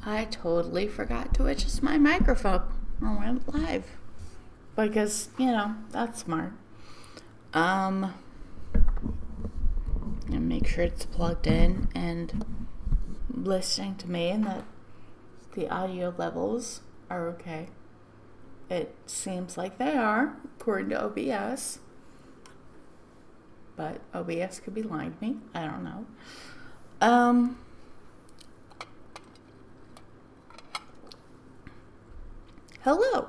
I totally forgot to adjust my microphone when I went live. Because, that's smart. And make sure it's plugged in and listening to me and that the audio levels are okay. It seems like they are, according to OBS. But OBS could be lying to me. I don't know. Hello.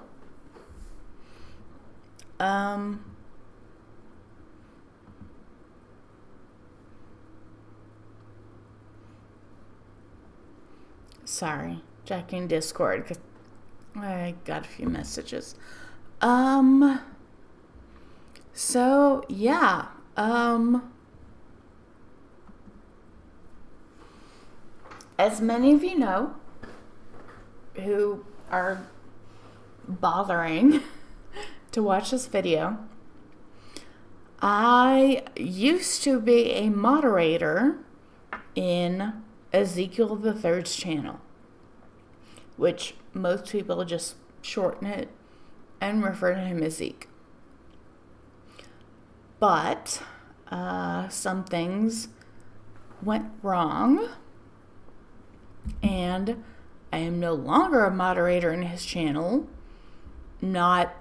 Sorry, checking Discord because I got a few messages. So yeah, as many of you know who are bothering to watch this video, I used to be a moderator in Ezekiel the Third's channel, which most people just shorten it and refer to him as Zeke. But some things went wrong, and I am no longer a moderator in his channel, not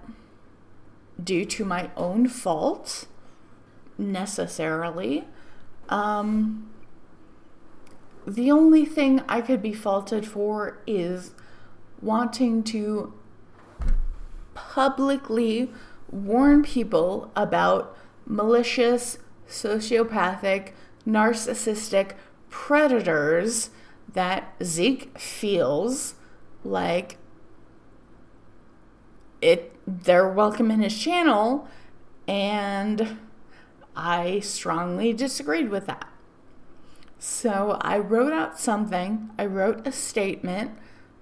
due to my own fault necessarily. The only thing I could be faulted for is wanting to publicly warn people about malicious, sociopathic, narcissistic predators that Zeke feels like they're welcome in his channel, and I strongly disagreed with that. So I wrote out something. I wrote a statement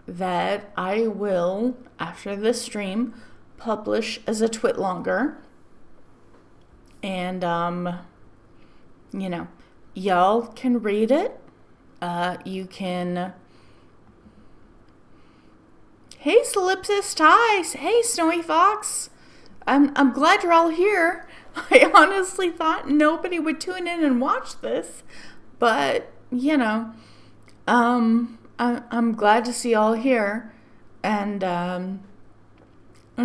that I will, after this stream, publish as a TwitLonger. And, y'all can read it. You can... Hey, Solipsis Ties. Hey, Snowy Fox. I'm glad you're all here. I honestly thought nobody would tune in and watch this. But, I'm glad to see y'all here. And I'm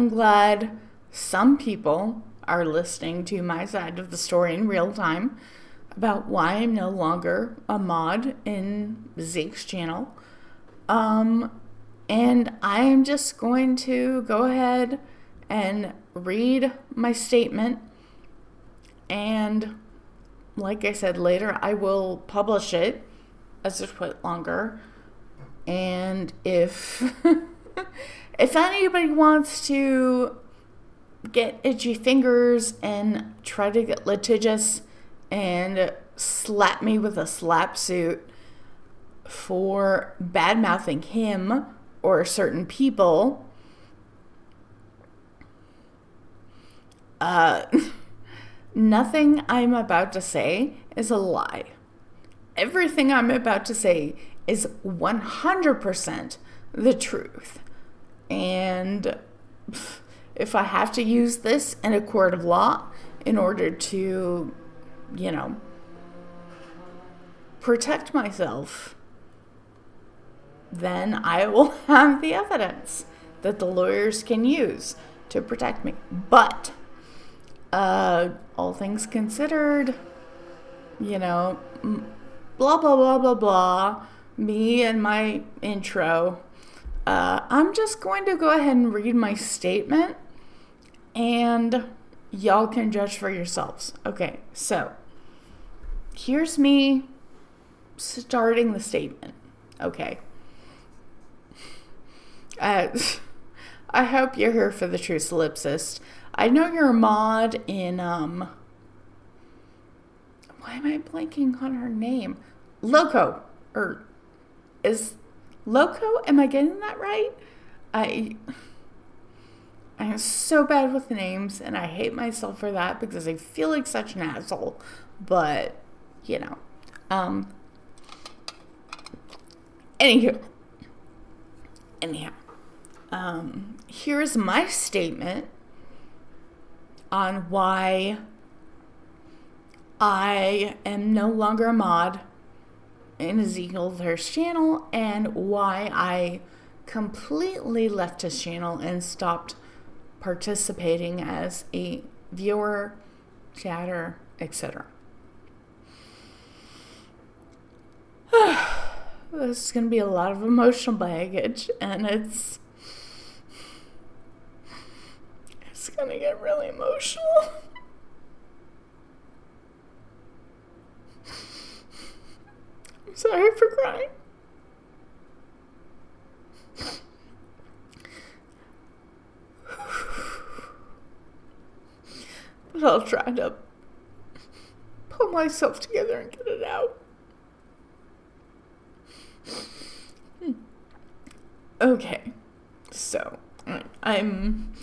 glad some people are listening to my side of the story in real time about why I'm no longer a mod in Zeke's channel. And I am just going to go ahead and read my statement. And like I said, later I will publish it as a TwitLonger. And if if anybody wants to get itchy fingers and try to get litigious and slap me with a slap suit for bad-mouthing him or certain people, nothing I'm about to say is a lie. Everything I'm about to say is 100% the truth. And if I have to use this in a court of law in order to, protect myself, then I will have the evidence that the lawyers can use to protect me. But all things considered, blah, blah, blah, blah, blah, me and my intro, I'm just going to go ahead and read my statement, and y'all can judge for yourselves. Okay, so here's me starting the statement. Okay. I hope you're here for the true solipsist. I know you're a mod in, why am I blanking on her name? Loco. Is Loco? Am I getting that right? I am so bad with names, and I hate myself for that because I feel like such an asshole. But, Anywho. Anyhow, here's my statement on why I am no longer a mod in Ezekiel Thirst's channel and why I completely left his channel and stopped participating as a viewer, chatter, etc. This is going to be a lot of emotional baggage, and it's going to get really emotional. I'm sorry for crying. But I'll try to pull myself together and get it out. Okay, so I'm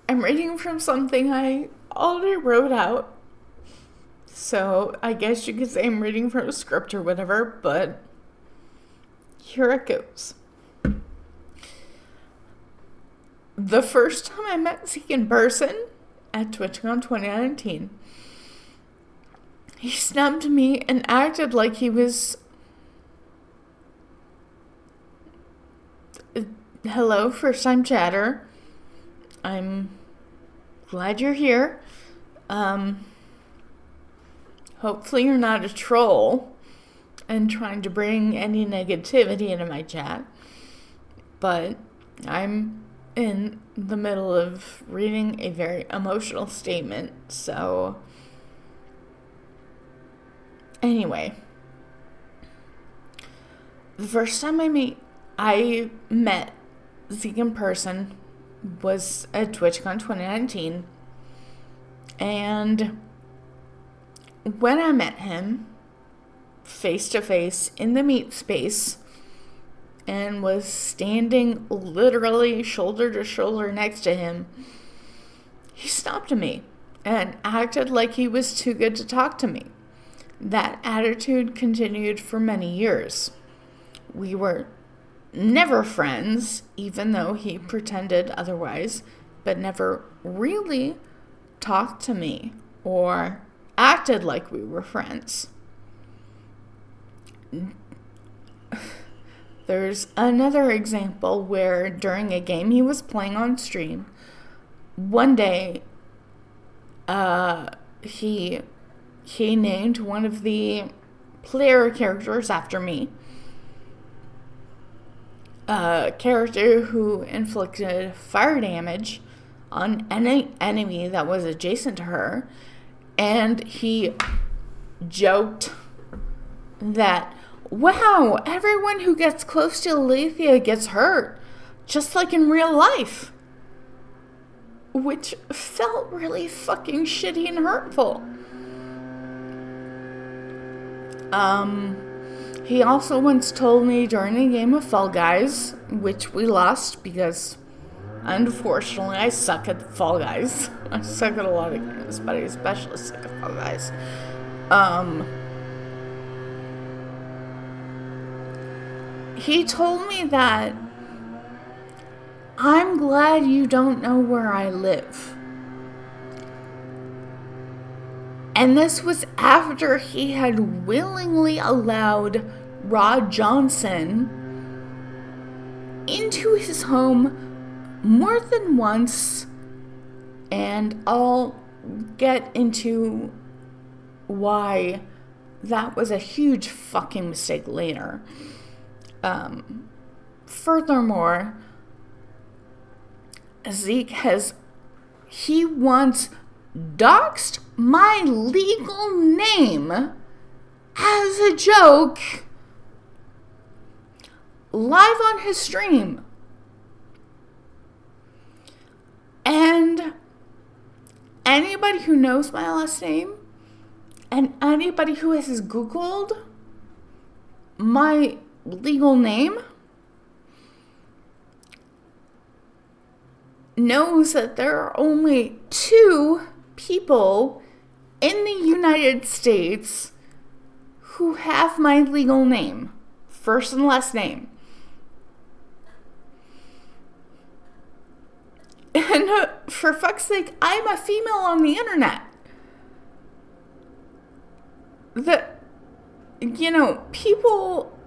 reading from something I already wrote out. So I guess you could say I'm reading from a script or whatever, but here it goes. The first time I met Zeke in person at TwitchCon 2019, he snubbed me and acted like he was... Hello, first time chatter. I'm glad you're here. Hopefully you're not a troll and trying to bring any negativity into my chat. But I'm in the middle of reading a very emotional statement, so... Anyway. The first time I met Zeke in person was at TwitchCon 2019, and when I met him face to face in the meat space and was standing literally shoulder to shoulder next to him, he stopped me and acted like he was too good to talk to me. That attitude continued for many years. We were never friends, even though he pretended otherwise, but never really talked to me or acted like we were friends. There's another example where during a game he was playing on stream, one day he named one of the player characters after me. A character who inflicted fire damage on any enemy that was adjacent to her, and he joked that, wow, everyone who gets close to Alethea gets hurt, just like in real life. Which felt really fucking shitty and hurtful. He also once told me during a game of Fall Guys, which we lost because, unfortunately, I suck at Fall Guys. I suck at a lot of games, but I especially suck at Fall Guys. He told me that, I'm glad you don't know where I live. And this was after he had willingly allowed Rod Johnson into his home more than once, and I'll get into why that was a huge fucking mistake later. Furthermore, Zeke he once doxed my legal name as a joke live on his stream. And anybody who knows my last name and anybody who has Googled my legal name knows that there are only 2 people in the United States who have my legal name. first and last name. And for fuck's sake, I'm a female on the internet. People,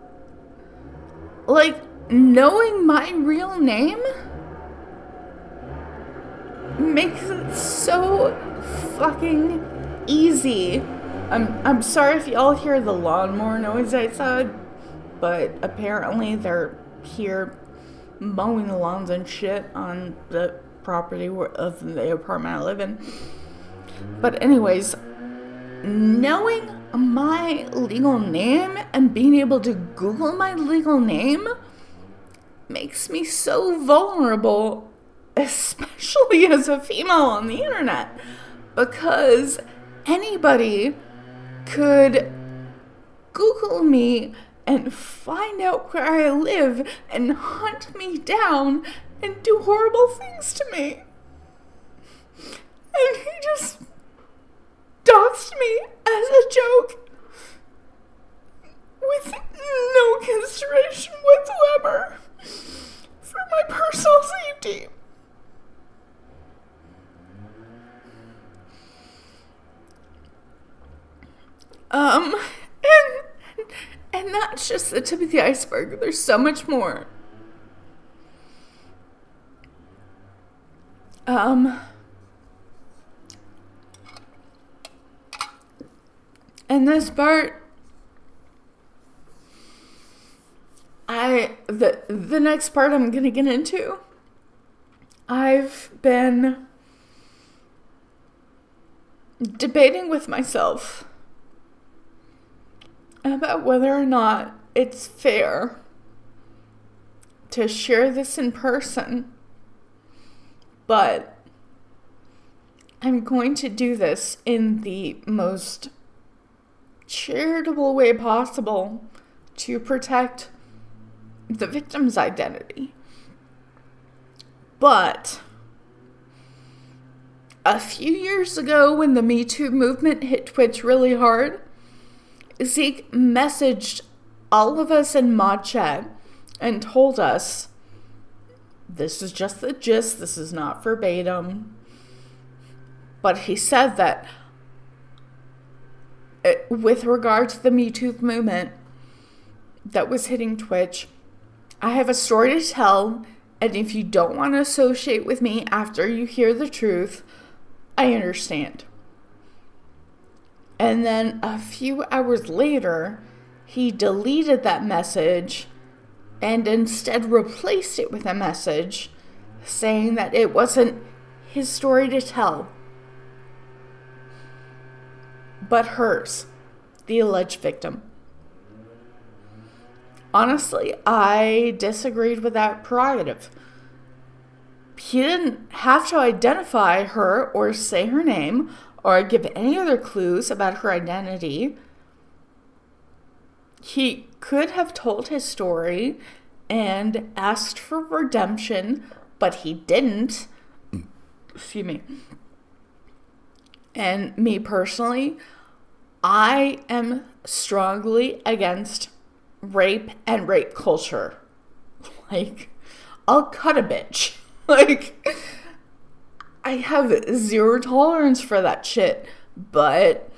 like, knowing my real name makes it so fucking easy. I'm sorry if y'all hear the lawnmower noise outside, but apparently they're here mowing the lawns and shit on the property of the apartment I live in. But anyways, knowing my legal name and being able to Google my legal name makes me so vulnerable, especially as a female on the internet, because anybody could Google me and find out where I live and hunt me down and do horrible things to me. And he just doxed me as a joke with no consideration whatsoever for my personal safety. And that's just the tip of the iceberg. There's so much more. And this part, the next part I'm gonna get into, I've been debating with myself about whether or not it's fair to share this in person, but I'm going to do this in the most charitable way possible to protect the victim's identity. But a few years ago, when the Me Too movement hit Twitch really hard, Zeke messaged all of us in mod chat and told us, this is just the gist, this is not verbatim, but he said that with regard to the Me Too movement that was hitting Twitch, I have a story to tell, and if you don't want to associate with me after you hear the truth, I understand. And then a few hours later, he deleted that message and instead replaced it with a message saying that it wasn't his story to tell, but hers, the alleged victim. Honestly, I disagreed with that prerogative. He didn't have to identify her or say her name or give any other clues about her identity. He could have told his story and asked for redemption, but he didn't. Excuse me. And me personally, I am strongly against rape and rape culture. Like, I'll cut a bitch. Like, I have zero tolerance for that shit, but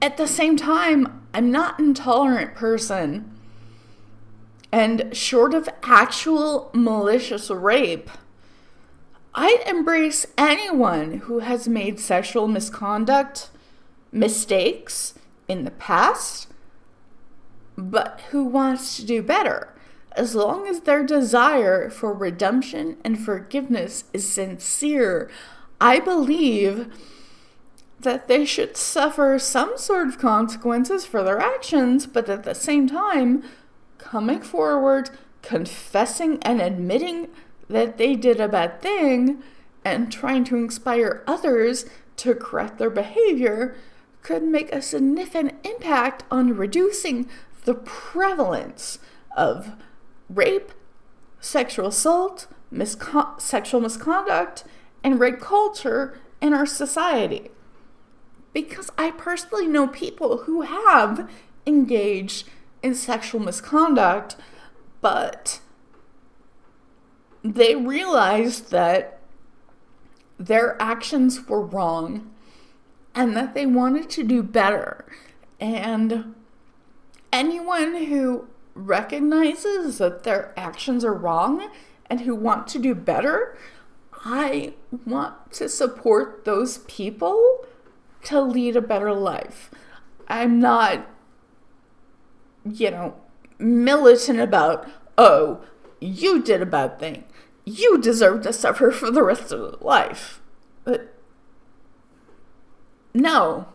at the same time, I'm not an intolerant person. And short of actual malicious rape, I embrace anyone who has made sexual mistakes in the past, but who wants to do better. As long as their desire for redemption and forgiveness is sincere, I believe that they should suffer some sort of consequences for their actions, but at the same time, coming forward, confessing and admitting that they did a bad thing, and trying to inspire others to correct their behavior could make a significant impact on reducing the prevalence of rape, sexual assault, sexual misconduct, and rape culture in our society. Because I personally know people who have engaged in sexual misconduct, but they realized that their actions were wrong and that they wanted to do better. And anyone who recognizes that their actions are wrong and who want to do better, I want to support those people to lead a better life. I'm not, militant about, oh, you did a bad thing. You deserve to suffer for the rest of your life. But no,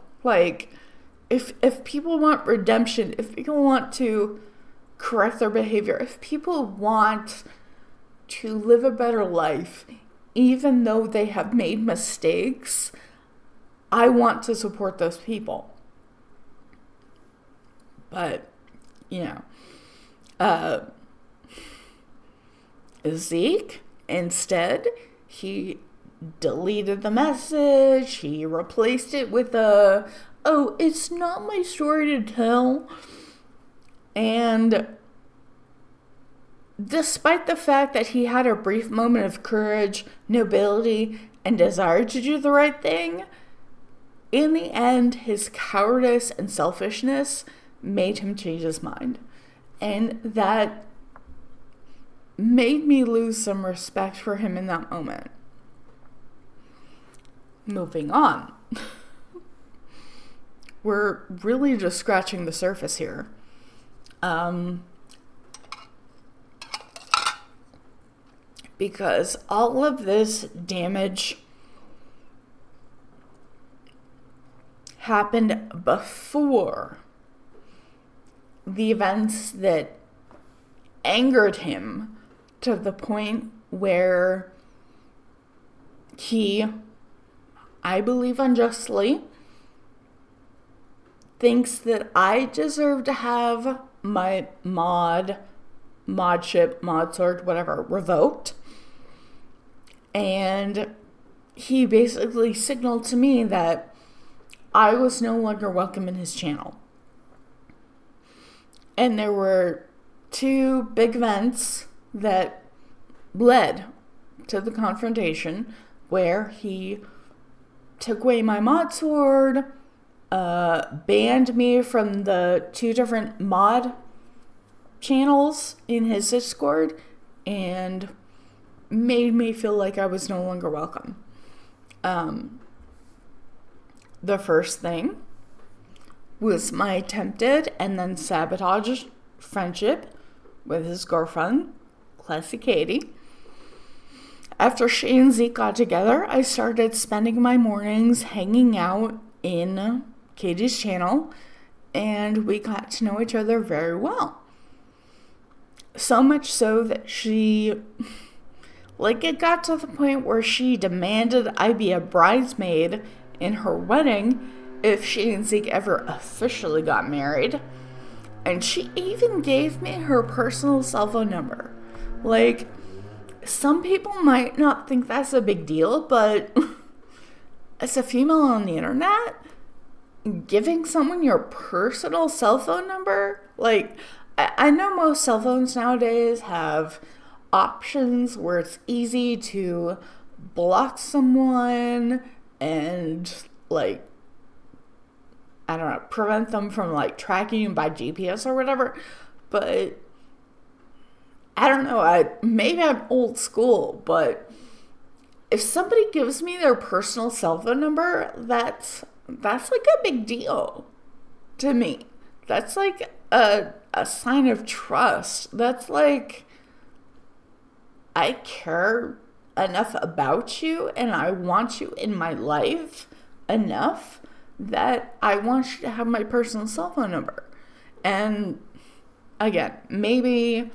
if people want redemption, if people want to correct their behavior, if people want to live a better life, even though they have made mistakes, I want to support those people. But, Zeke, instead, he deleted the message. He replaced it with oh, it's not my story to tell. And despite the fact that he had a brief moment of courage, nobility, and desire to do the right thing, in the end, his cowardice and selfishness made him change his mind. And that made me lose some respect for him in that moment. Moving on. We're really just scratching the surface here. Because all of this damage happened before the events that angered him to the point where he, I believe unjustly, thinks that I deserve to have my modship, mod sword, whatever, revoked. And he basically signaled to me that I was no longer welcome in his channel. And there were two big events that led to the confrontation where he took away my mod sword, banned me from the two different mod channels in his Discord, and made me feel like I was no longer welcome. The first thing was my attempted and then sabotaged friendship with his girlfriend, Classy Katie. After she and Zeke got together, I started spending my mornings hanging out in Katie's channel, and we got to know each other very well. So much so that it got to the point where she demanded I be a bridesmaid in her wedding if she and Zeke ever officially got married. And she even gave me her personal cell phone number. Some people might not think that's a big deal, but as a female on the internet, giving someone your personal cell phone number, I know most cell phones nowadays have options where it's easy to block someone and prevent them from tracking you by GPS or whatever. But I don't know, maybe I'm old school, but if somebody gives me their personal cell phone number, that's a big deal to me. That's a sign of trust. That's I care enough about you and I want you in my life enough that I want you to have my personal cell phone number. And again, maybe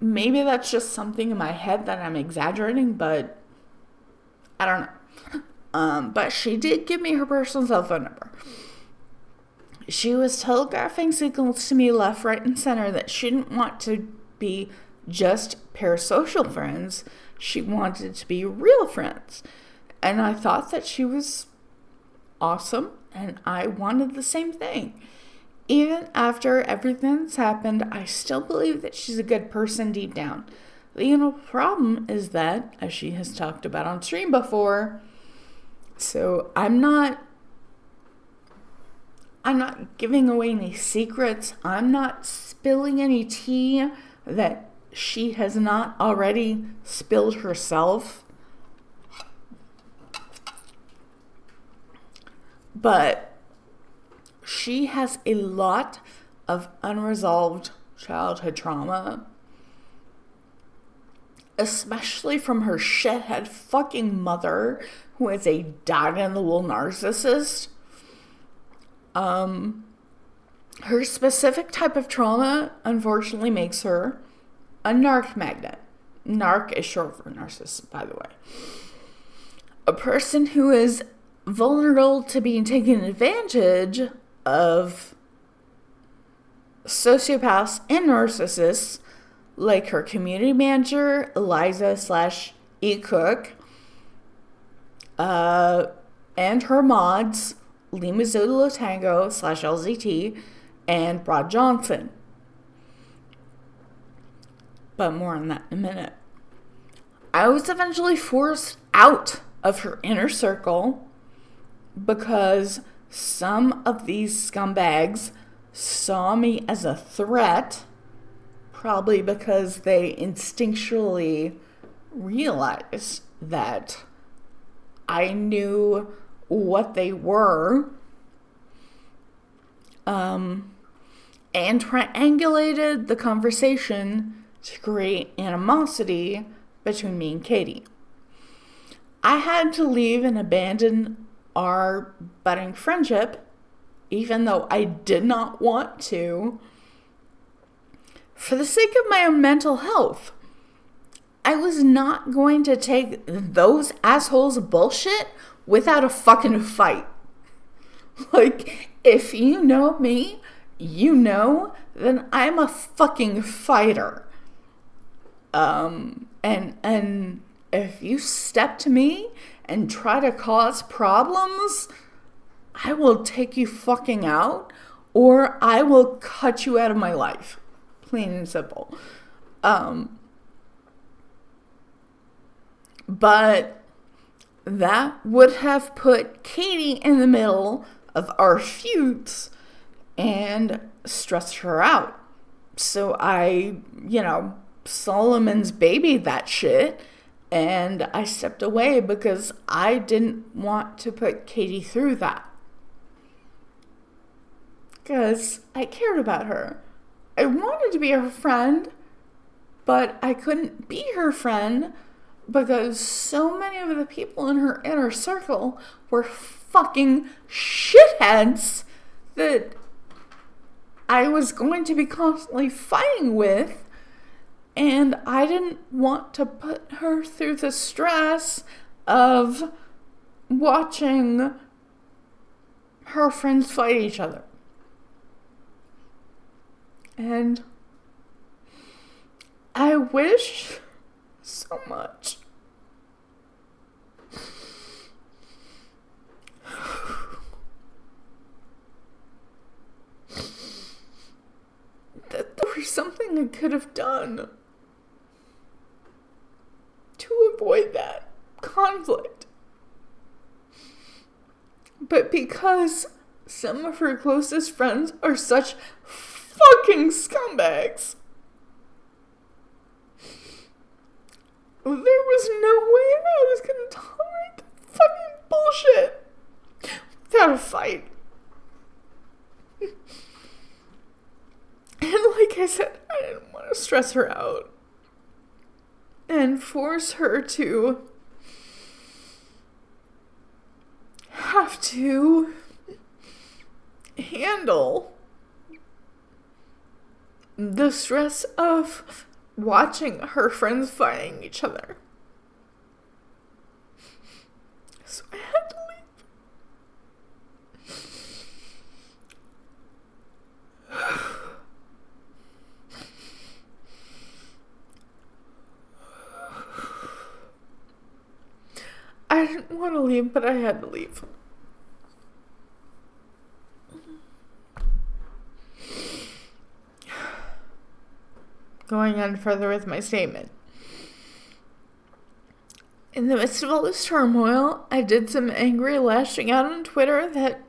that's just something in my head that I'm exaggerating, but I don't know. But she did give me her personal cell phone number. She was telegraphing signals to me left, right, and center that she didn't want to be just parasocial friends. She wanted to be real friends. And I thought that she was awesome, and I wanted the same thing. Even after everything that's happened, I still believe that she's a good person deep down. The only problem is that, as she has talked about on stream before, so I'm not giving away any secrets. I'm not spilling any tea that she has not already spilled herself. But she has a lot of unresolved childhood trauma, especially from her shithead fucking mother, who is a dyed-in-the-wool narcissist. Her specific type of trauma, unfortunately, makes her a narc magnet. Narc is short for narcissist, by the way. A person who is vulnerable to being taken advantage of sociopaths and narcissists like her community manager, Eliza / E-Cook, and her mods, Lima Zodolo Tango / LZT, and Brad Johnson. But more on that in a minute. I was eventually forced out of her inner circle because some of these scumbags saw me as a threat, probably because they instinctually realized that I knew what they were, and triangulated the conversation to create animosity between me and Katie. I had to leave and abandon our budding friendship, even though I did not want to, for the sake of my own mental health. I was not going to take those assholes' bullshit without a fucking fight. Like, if you know me, you know that I'm a fucking fighter. And if you step to me and try to cause problems, I will take you fucking out, or I will cut you out of my life. Plain and simple. But that would have put Katie in the middle of our feuds and stressed her out. So I, Solomon's babied that shit, and I stepped away because I didn't want to put Katie through that. Because I cared about her. I wanted to be her friend, but I couldn't be her friend because so many of the people in her inner circle were fucking shitheads that I was going to be constantly fighting with, and I didn't want to put her through the stress of watching her friends fight each other. And I wish so much that there was something I could have done to avoid that conflict. But because some of her closest friends are such fucking scumbags, there was no way I was gonna tolerate the fucking bullshit without a fight. And like I said, I didn't want to stress her out and force her to have to handle the stress of watching her friends fighting each other. So I had to leave. I didn't want to leave, but I had to leave. going on further with my statement. In the midst of all this turmoil, I did some angry lashing out on Twitter that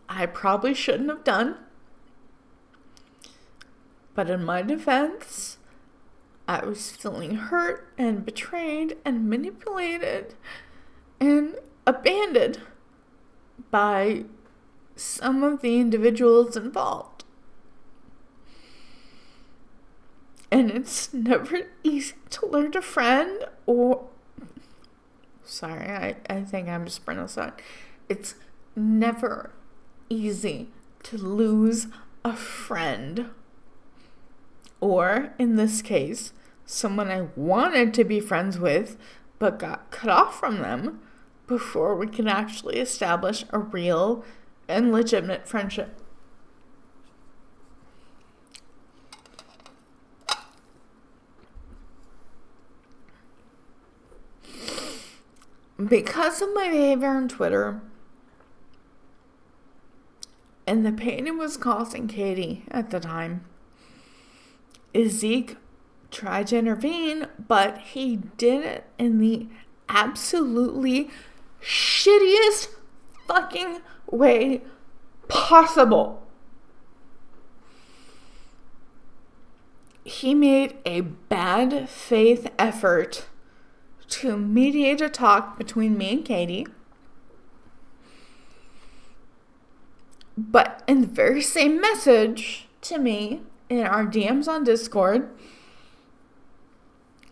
I probably shouldn't have done. But in my defense, I was feeling hurt and betrayed and manipulated and abandoned by some of the individuals involved. And it's never easy to lose a friend I think I'm just pronouncing that. It's never easy to lose a friend. Or, in this case, someone I wanted to be friends with, but got cut off from them before we could actually establish a real and legitimate friendship. Because of my behavior on Twitter and the pain it was causing Katie at the time, Zeke tried to intervene, but he did it in the absolutely shittiest fucking way possible. He made a bad faith effort to mediate a talk between me and Katie. But in the very same message to me in our DMs on Discord,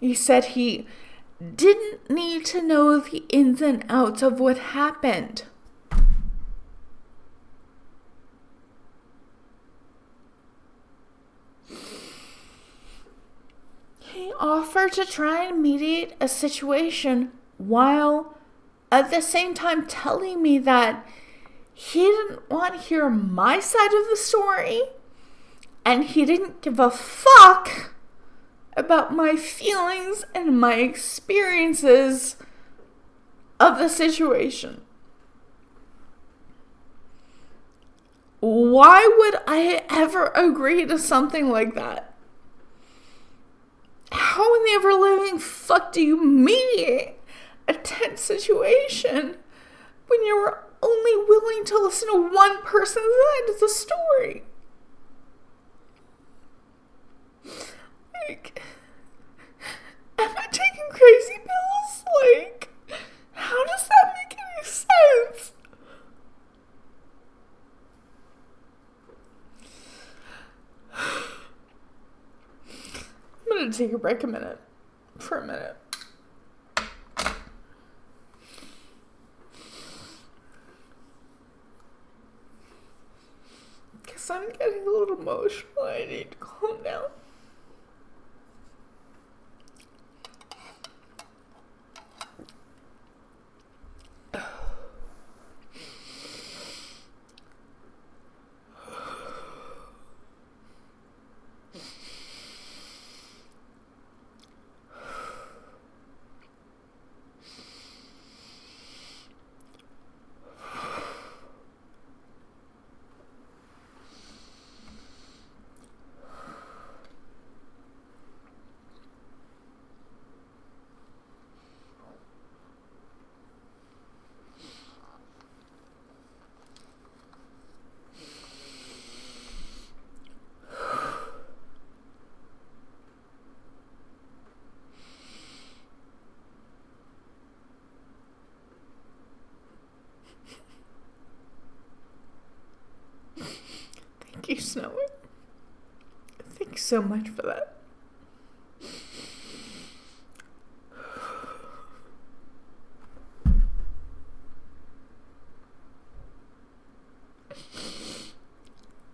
he said he didn't need to know the ins and outs of what happened. He offered to try and mediate a situation while at the same time telling me that he didn't want to hear my side of the story and he didn't give a fuck about my feelings and my experiences of the situation. Why would I ever agree to something like that? How in the ever-living fuck do you mediate a tense situation when you were only willing to listen to one person's side of the story? Like, am I taking crazy pills? Like, how does that make any sense? I'm gonna take a break for a minute. Because I'm getting a little emotional. I need to calm down. Thank you, Snowy. Thanks so much for that.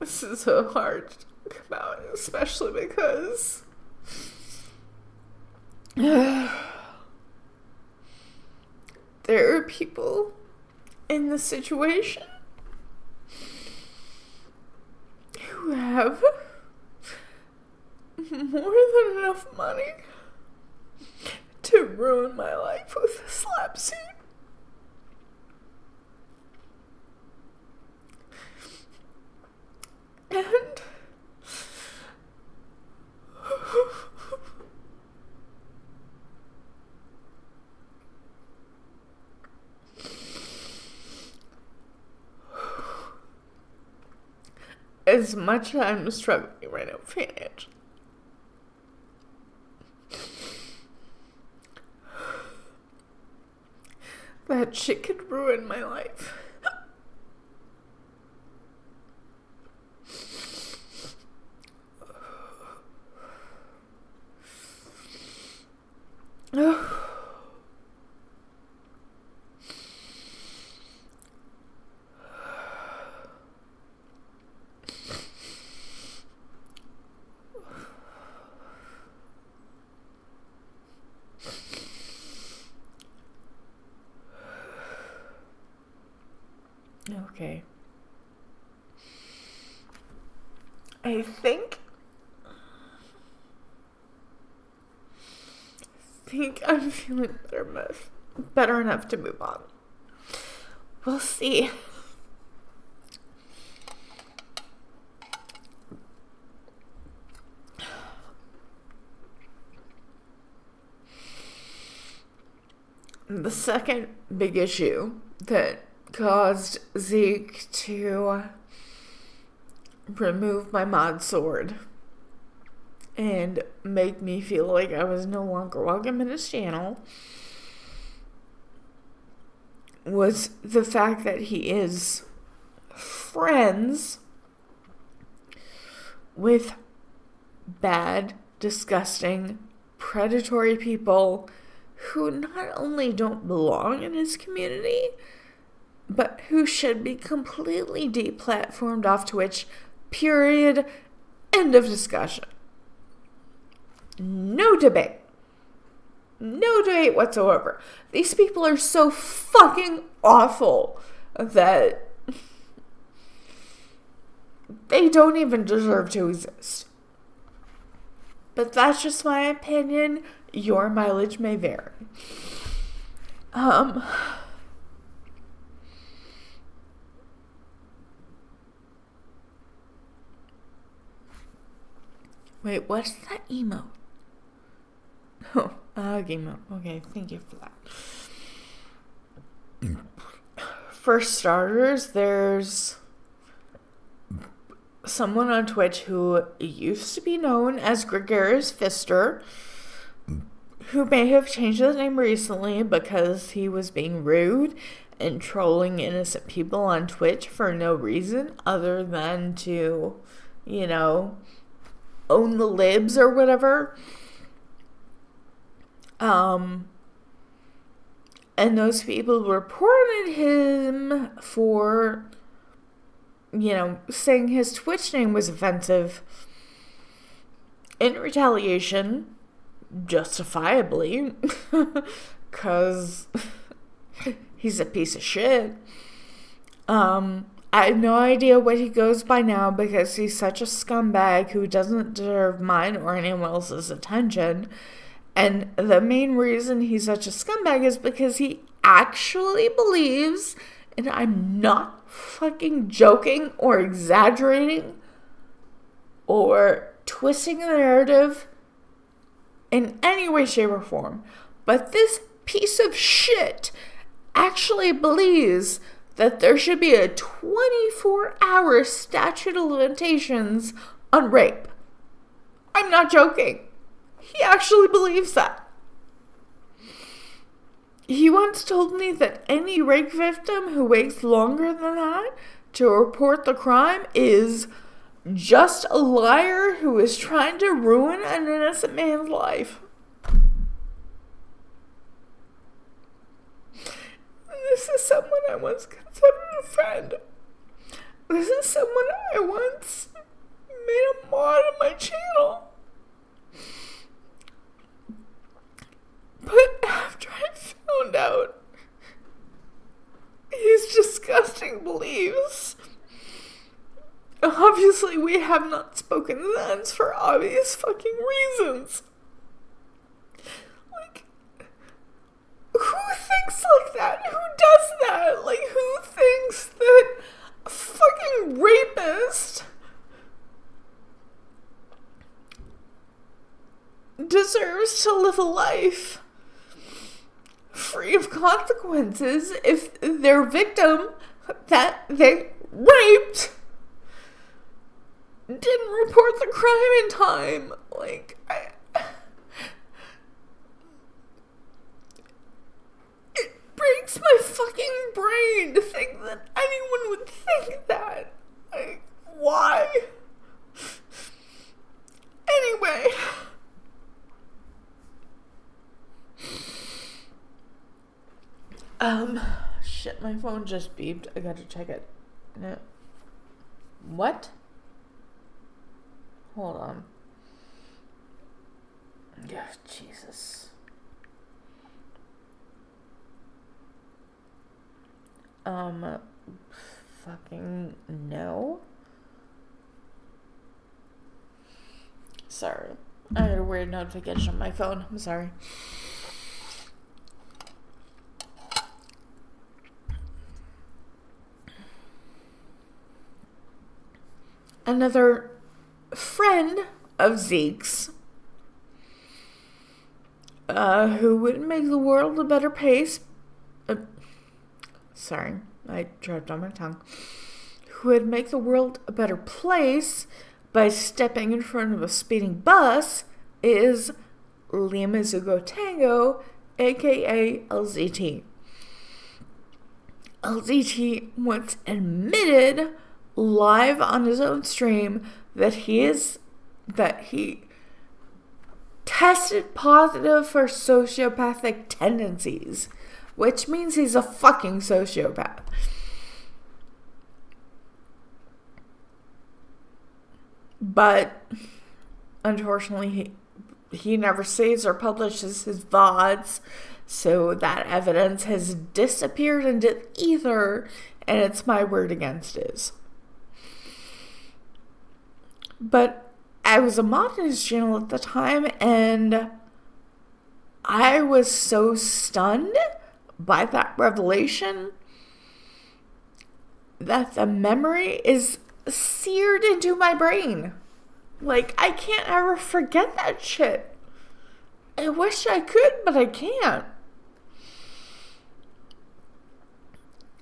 This is so hard to talk about, especially because there are people in this situation who have more than enough money to ruin my life with a slap suit. And as much as I'm struggling right now financially. That shit could ruin my life. Okay. I think I'm feeling better enough to move on. We'll see. The second big issue that caused Zeke to remove my mod sword and make me feel like I was no longer welcome in his channel was the fact that he is friends with bad, disgusting, predatory people who not only don't belong in his community, but who should be completely deplatformed off Twitch, period, end of discussion. No debate. No debate whatsoever. These people are so fucking awful that they don't even deserve to exist. But that's just my opinion. Your mileage may vary. Wait, what's that emote? Oh, emote. Okay, thank you for that. For starters, there's someone on Twitch who used to be known as Gregarious Fister, who may have changed his name recently because he was being rude and trolling innocent people on Twitch for no reason other than to, own the libs or whatever. And those people reported him for, saying his Twitch name was offensive in retaliation, justifiably, because he's a piece of shit. I have no idea what he goes by now because he's such a scumbag who doesn't deserve mine or anyone else's attention. And the main reason he's such a scumbag is because he actually believes, and I'm not fucking joking or exaggerating or twisting the narrative in any way, shape, or form, but this piece of shit actually believes that there should be a 24-hour statute of limitations on rape. I'm not joking. He actually believes that. He once told me that any rape victim who waits longer than that to report the crime is just a liar who is trying to ruin an innocent man's life. This is someone I once considered a friend. This is someone I once made a mod on my channel. But after I found out his disgusting beliefs, obviously we have not spoken since for obvious fucking reasons. Like, who thinks like that? Who does that? Like, who thinks that a fucking rapist deserves to live a life free of consequences if their victim that they raped didn't report the crime in time. Like, it breaks my fucking brain to think that anyone would think that. Like, why? Anyway. Shit, my phone just beeped. I gotta check it. No. What? Hold on. Yeah, Jesus. Fucking no. Sorry. I had a weird notification on my phone. I'm sorry. Another friend of Zeke's, who would make the world a better place. Sorry, I tripped on my tongue. Who would make the world a better place by stepping in front of a speeding bus is Lima Zugo Tango, aka LZT. LZT once admitted live on his own stream that he tested positive for sociopathic tendencies, which means he's a fucking sociopath. But unfortunately, he never saves or publishes his VODs, so that evidence has disappeared into the ether, and it's my word against his. But I was a mod on his channel at the time, and I was so stunned by that revelation that the memory is seared into my brain. Like, I can't ever forget that shit. I wish I could, but I can't.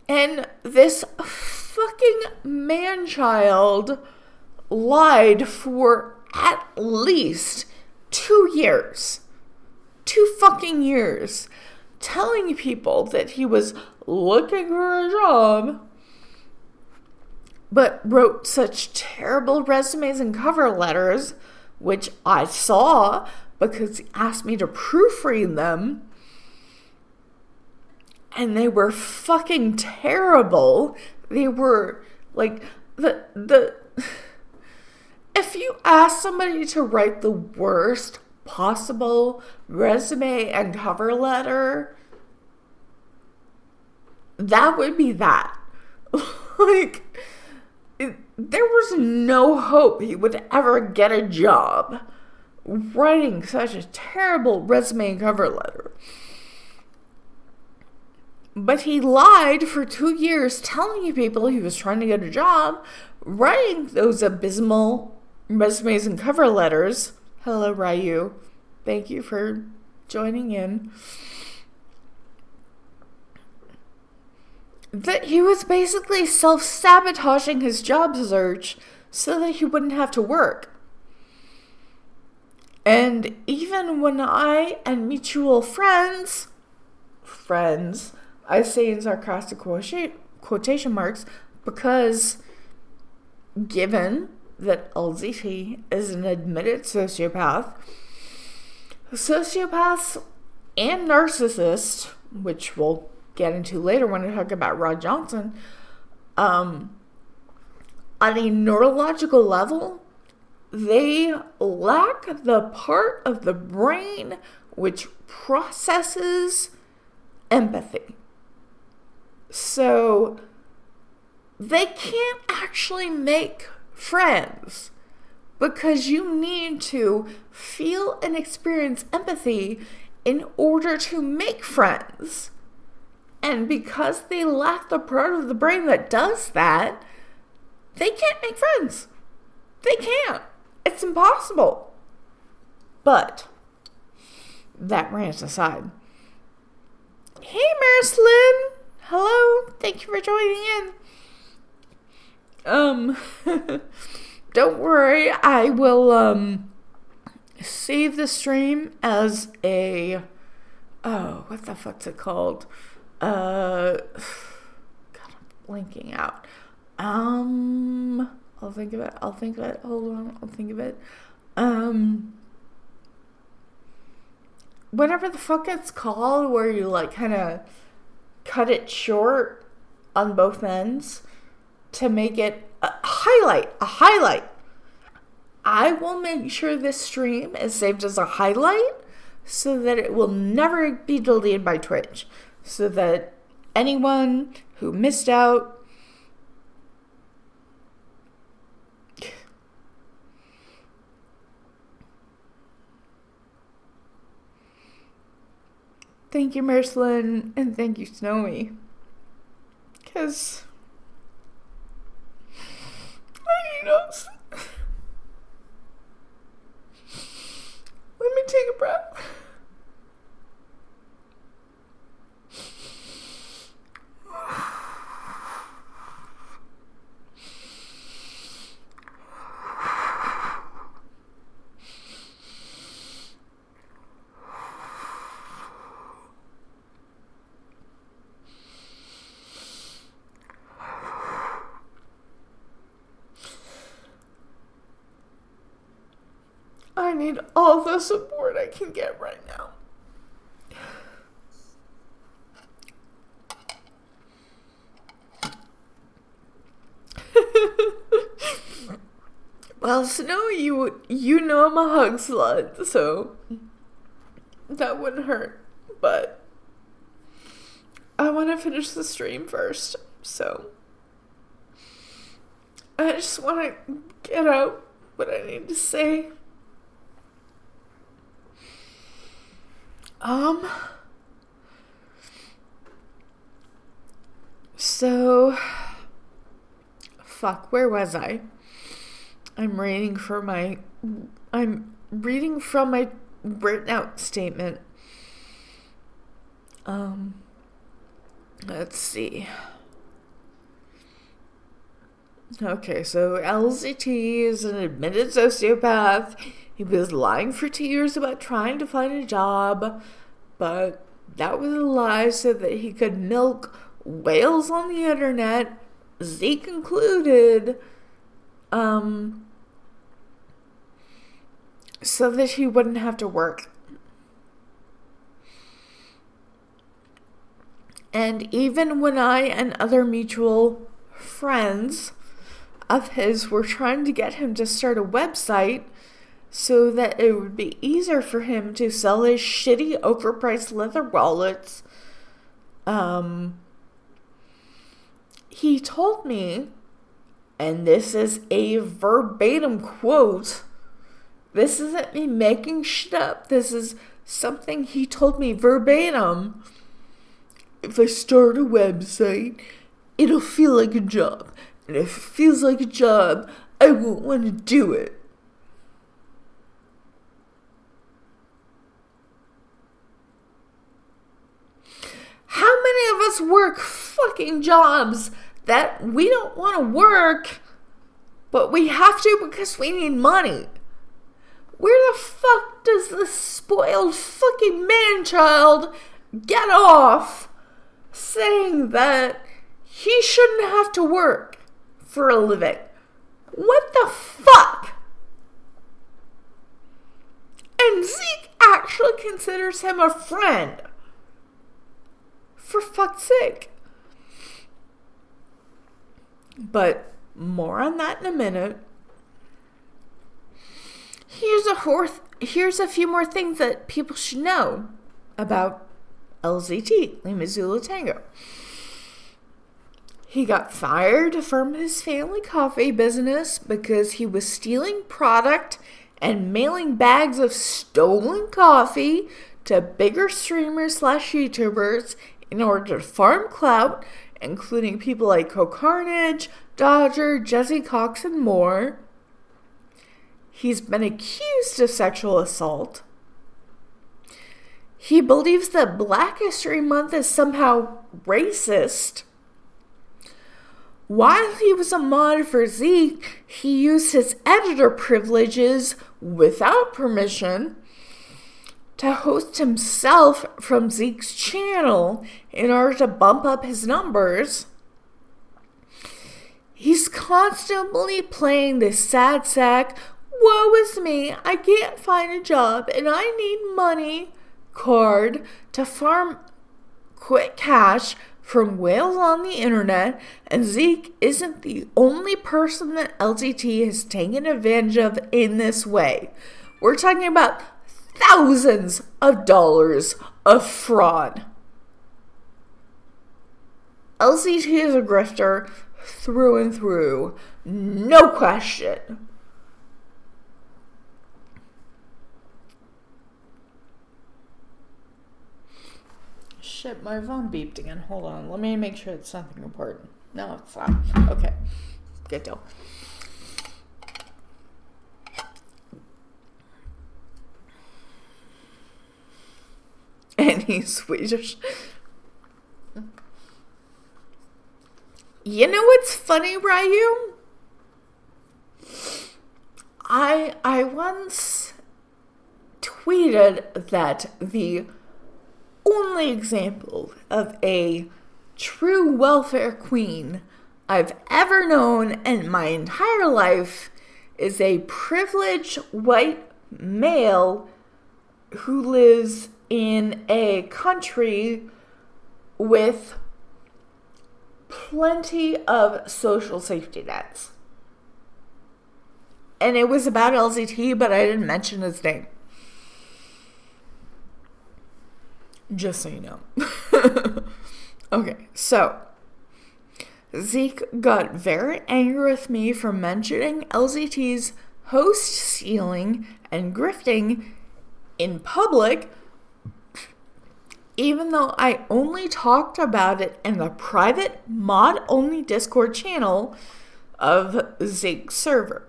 And this fucking man-child lied for at least 2 years. 2 fucking years. Telling people that he was looking for a job, but wrote such terrible resumes and cover letters, which I saw because he asked me to proofread them. And they were fucking terrible. They were like if you ask somebody to write the worst possible resume and cover letter, that would be that. Like, there was no hope he would ever get a job writing such a terrible resume and cover letter. But he lied for 2 years, telling you people he was trying to get a job, writing those abysmal resumes and cover letters. Hello, Ryu. Thank you for joining in. That he was basically self-sabotaging his job search so that he wouldn't have to work. And even when I and mutual friends, I say in sarcastic quotation marks, because given that LZT is an admitted sociopath, sociopaths and narcissists, which we'll get into later when I talk about Rod Johnson, on a neurological level, they lack the part of the brain which processes empathy. So they can't actually make friends because you need to feel and experience empathy in order to make friends. And because they lack the part of the brain that does that, they can't make friends. They can't. It's impossible. But that rant aside. Hey, Marislyn. Hello. Thank you for joining in. don't worry, I will save the stream as a what the fuck's it called? God, I'm blanking out. I'll think of it. Hold on, I'll think of it. Whatever the fuck it's called, where you like kind of cut it short on both ends to make it a highlight. I will make sure this stream is saved as a highlight so that it will never be deleted by Twitch, so that anyone who missed out thank you, Merslin, and thank you, Snowy. Because I need oxygen. Let me take a breath. I need all the support I can get right now. Well, Snow, you know I'm a hug slut, so that wouldn't hurt. But I want to finish the stream first, so I just want to get out what I need to say. So, fuck, where was I? I'm reading from my written out statement. Let's see. Okay, so LZT is an admitted sociopath. He was lying for 2 years about trying to find a job, but that was a lie so that he could milk whales on the internet, Zeke included, so that he wouldn't have to work. And even when I and other mutual friends of his were trying to get him to start a website so that it would be easier for him to sell his shitty overpriced leather wallets, he told me, and this is a verbatim quote, this isn't me making shit up, this is something he told me verbatim: if I start a website, it'll feel like a job, and if it feels like a job, I won't want to do it. How many of us work fucking jobs that we don't want to work, but we have to because we need money? Where the fuck does this spoiled fucking man-child get off saying that he shouldn't have to work for a living? What the fuck? And Zeke actually considers him a friend. For fuck's sake. But more on that in a minute. Here's a few more things that people should know about LZT, Lima Zulu Tango. He got fired from his family coffee business because he was stealing product and mailing bags of stolen coffee to bigger streamers / YouTubers in order to farm clout, including people like CoCarnage, Dodger, Jesse Cox, and more. He's been accused of sexual assault. He believes that Black History Month is somehow racist. while he was a mod for Zeke, he used his editor privileges without permission to host himself from Zeke's channel in order to bump up his numbers. He's constantly playing this sad sack, woe is me, I can't find a job and I need money card to farm quick cash from whales on the internet, and Zeke isn't the only person that LTT has taken advantage of in this way. We're talking about thousands of dollars of fraud. LTT is a grifter through and through, no question. Shit, my phone beeped again. Hold on. Let me make sure it's something important. No, it's not. Okay. Good deal. And he's Swedish. You know what's funny, Ryu? I once tweeted that the only example of a true welfare queen I've ever known in my entire life is a privileged white male who lives in a country with plenty of social safety nets. And it was about LZT, but I didn't mention his name. Just so you know. Okay, so Zeke got very angry with me for mentioning LZT's host stealing and grifting in public, even though I only talked about it in the private mod-only Discord channel of Zeke's server.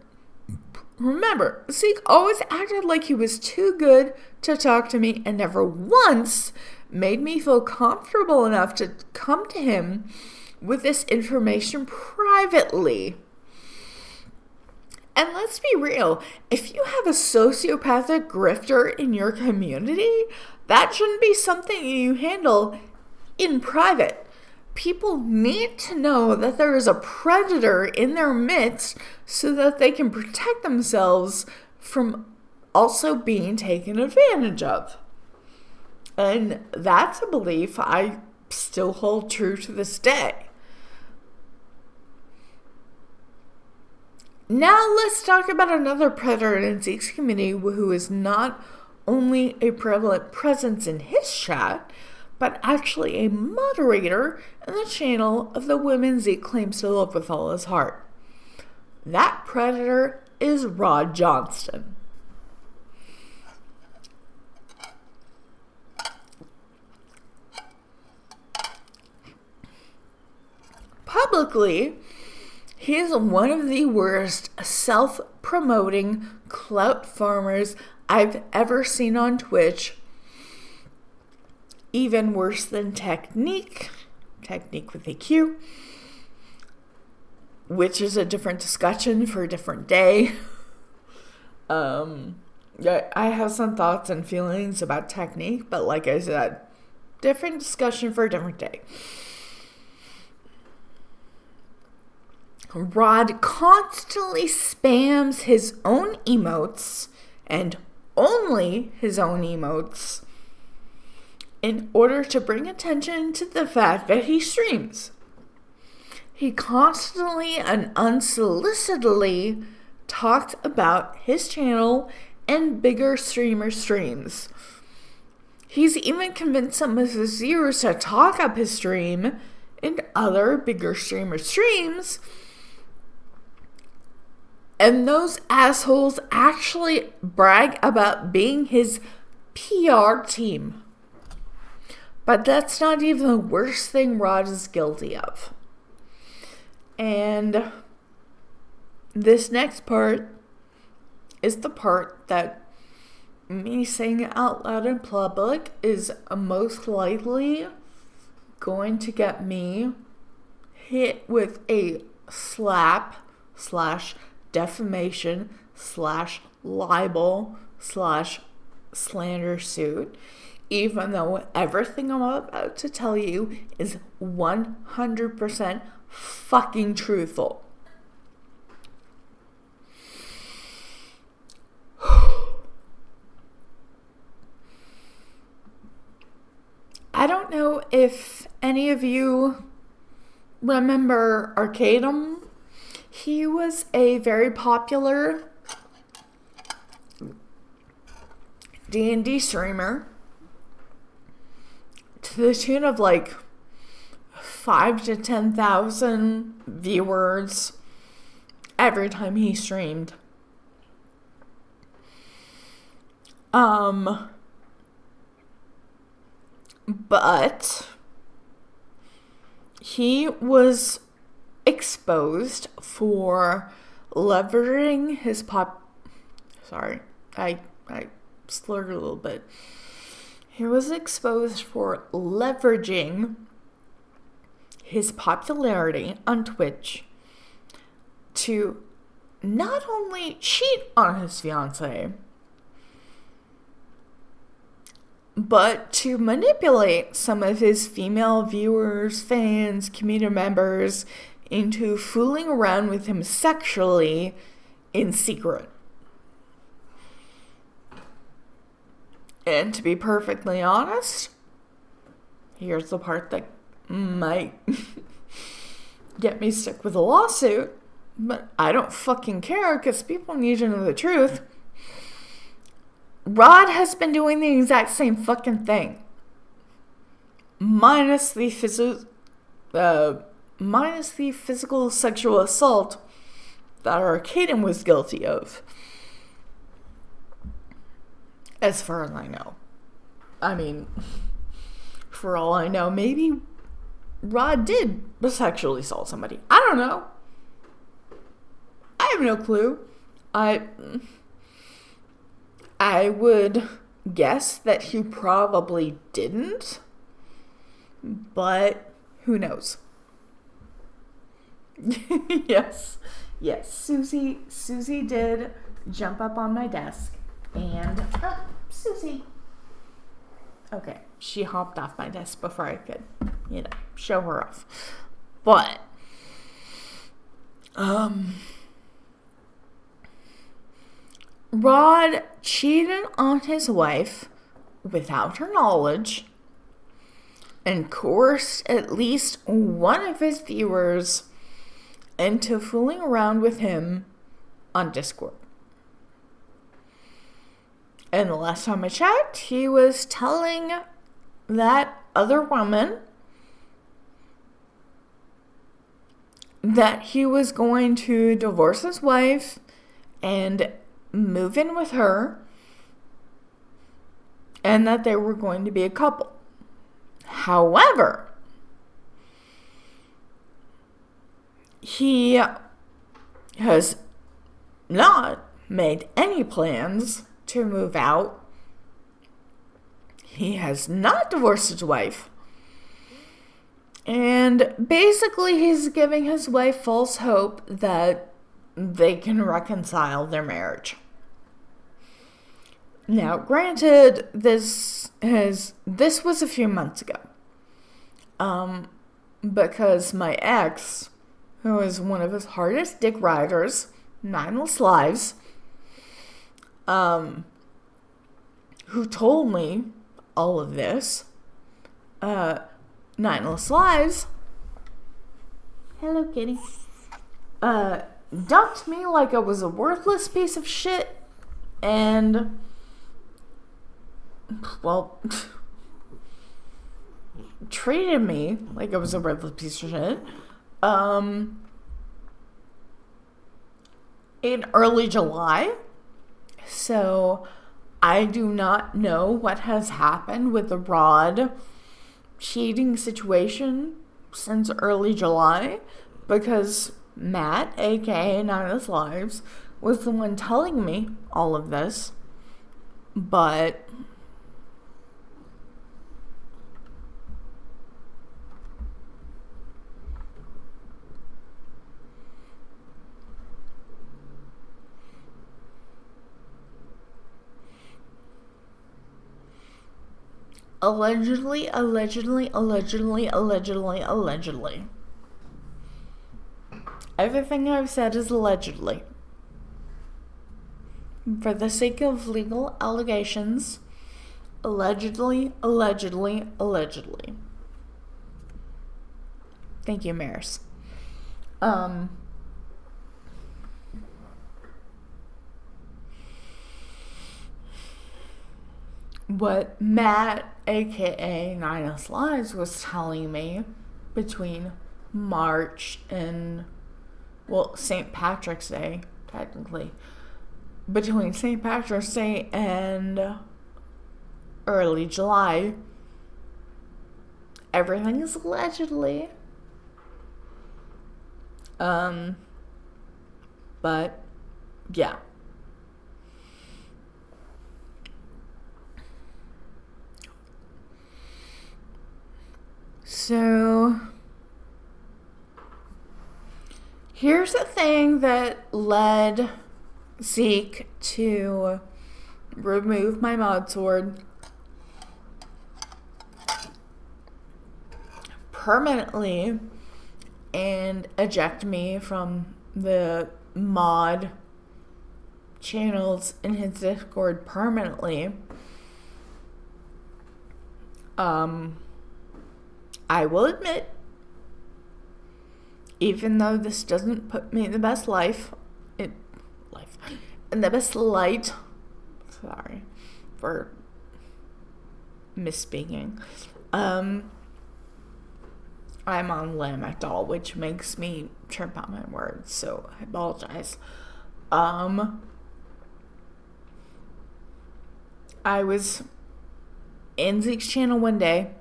Remember, Zeke always acted like he was too good to talk to me and never once made me feel comfortable enough to come to him with this information privately. And let's be real, if you have a sociopathic grifter in your community, that shouldn't be something you handle in private. People need to know that there is a predator in their midst so that they can protect themselves from also being taken advantage of. And that's a belief I still hold true to this day. Now let's talk about another predator in Zeke's community who is not only a prevalent presence in his chat, but actually a moderator in the channel of the women Zeke claims to love with all his heart. That predator is Rod Johnston. Publicly, he is one of the worst self-promoting clout farmers I've ever seen on Twitch. Even worse than Technique with a Q, which is a different discussion for a different day. I have some thoughts and feelings about Technique, but like I said, different discussion for a different day. Rod constantly spams his own emotes, and only his own emotes, in order to bring attention to the fact that he streams. He constantly and unsolicitedly talked about his channel and bigger streamer streams. He's even convinced some of his viewers to talk up his stream in other bigger streamer streams. And those assholes actually brag about being his PR team. But that's not even the worst thing Rod is guilty of. And this next part is the part that me saying it out loud in public is most likely going to get me hit with a slap slash defamation slash libel slash slander suit, even though everything I'm about to tell you is 100% fucking truthful. I don't know if any of you remember Arcadum. He was a very popular D&D streamer to the tune of like 5 to 10,000 viewers every time he streamed. But he was exposed for leveraging his Sorry, I slurred a little bit. He was exposed for leveraging his popularity on Twitch to not only cheat on his fiancée, but to manipulate some of his female viewers, fans, community members into fooling around with him sexually in secret. And to be perfectly honest, here's the part that might get me stuck with a lawsuit, but I don't fucking care because people need to know the truth. Rod has been doing the exact same fucking thing. Minus the physical sexual assault that Arcadum was guilty of. As far as I know. I mean, for all I know, maybe Rod did sexually assault somebody. I don't know. I have no clue. I would guess that he probably didn't, but who knows? Yes, Susie did jump up on my desk and, Susie. Okay, she hopped off my desk before I could, show her off. But, Rod cheated on his wife without her knowledge and coerced at least one of his viewers into fooling around with him on Discord. And the last time I checked, he was telling that other woman that he was going to divorce his wife and move in with her, and that they were going to be a couple. However, he has not made any plans to move out. He has not divorced his wife. And basically he's giving his wife false hope that they can reconcile their marriage. Now, granted, this was a few months ago. Because my ex, who is one of his hardest dick riders, Mindless Lives, who told me all of this, Mindless Lives, hello kitty, dumped me like I was a worthless piece of shit, and, well, treated me like I was a worthless piece of shit, in early July. So I do not know what has happened with the Rod cheating situation since early July, because Matt, aka Nana's Lives, was the one telling me all of this. But Allegedly, allegedly, allegedly, allegedly, allegedly. Everything I've said is allegedly. For the sake of legal allegations, allegedly, allegedly, allegedly. Thank you, Maris. What Matt, aka 9S Lives, was telling me between March and, St. Patrick's Day, technically. Between St. Patrick's Day and early July, everything is allegedly. But, yeah. So, here's the thing that led Zeke to remove my mod sword permanently and eject me from the mod channels in his Discord permanently. I will admit, even though this doesn't put me in the best in the best light, sorry for misspeaking, I'm on Lamictal, which makes me trip on my words, so I apologize. I was in Zeke's channel one day,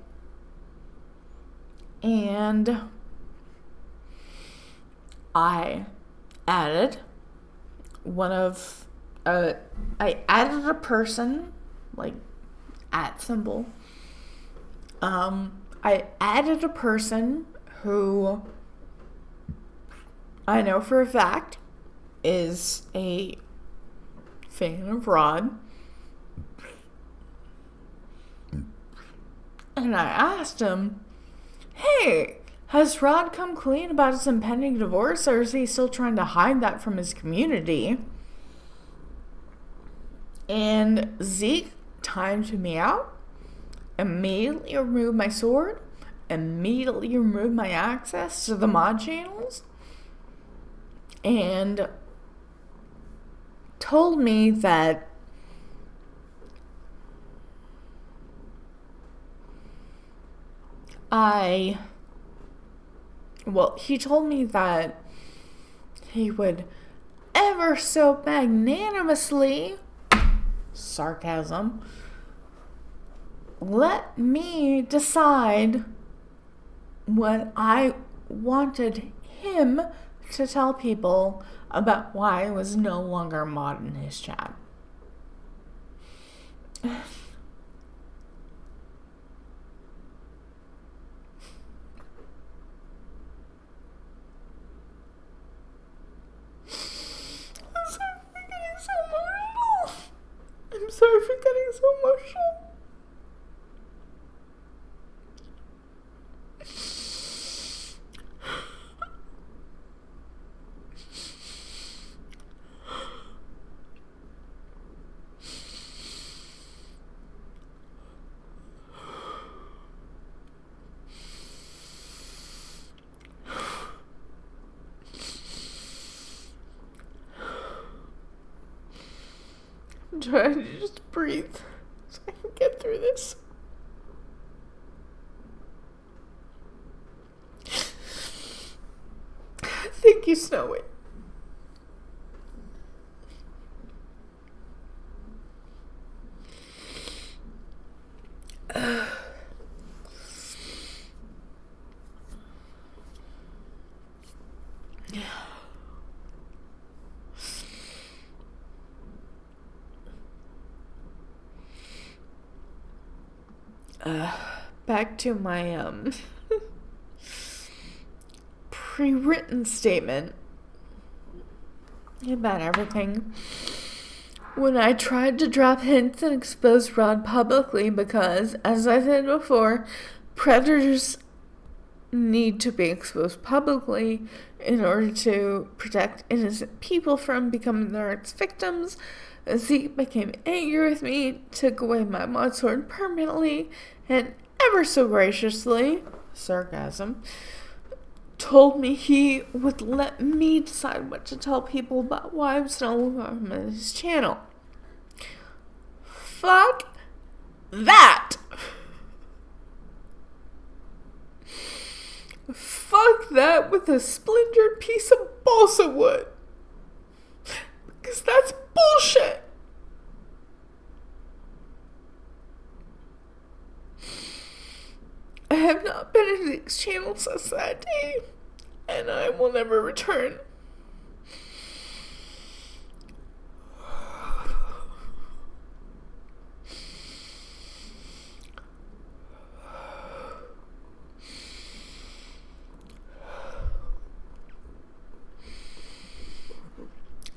and I added I added a person, like, @ symbol. I added a person who I know for a fact is a fan of Rod. And I asked him, hey, has Rod come clean about his impending divorce, or is he still trying to hide that from his community? And Zeke timed me out, immediately removed my sword, immediately removed my access to the mod channels, and told me that he told me that he would ever so magnanimously, sarcasm, let me decide what I wanted him to tell people about why I was no longer a mod in his chat. I'm sorry for getting so emotional. I'm trying to just breathe so I can get through this. Thank you, Snowy. Back to my pre-written statement about everything when I tried to drop hints and expose Rod publicly because, as I said before, predators need to be exposed publicly in order to protect innocent people from becoming their ex victims. Zeke became angry with me, took away my mod sword permanently, and ever so graciously, sarcasm, told me he would let me decide what to tell people about why I'm still on his channel. Fuck that! Fuck that with a splintered piece of balsa wood. Because that's bullshit. I have not been in Zeke's channel since that day, and I will never return.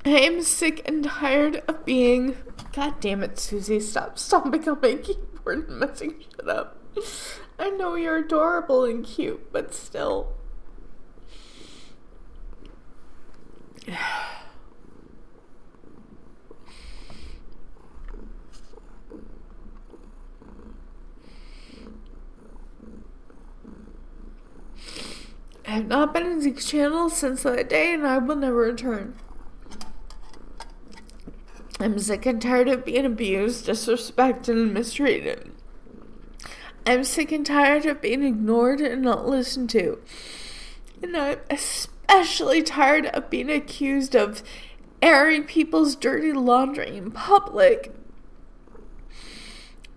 I am sick and tired of being... God damn it, Susie, stop stomping on my keyboard and messing shit up. I know you're adorable and cute, but still. I have not been in Zeke's channel since that day, and I will never return. I'm sick and tired of being abused, disrespected, and mistreated. I'm sick and tired of being ignored and not listened to. And I'm especially tired of being accused of airing people's dirty laundry in public.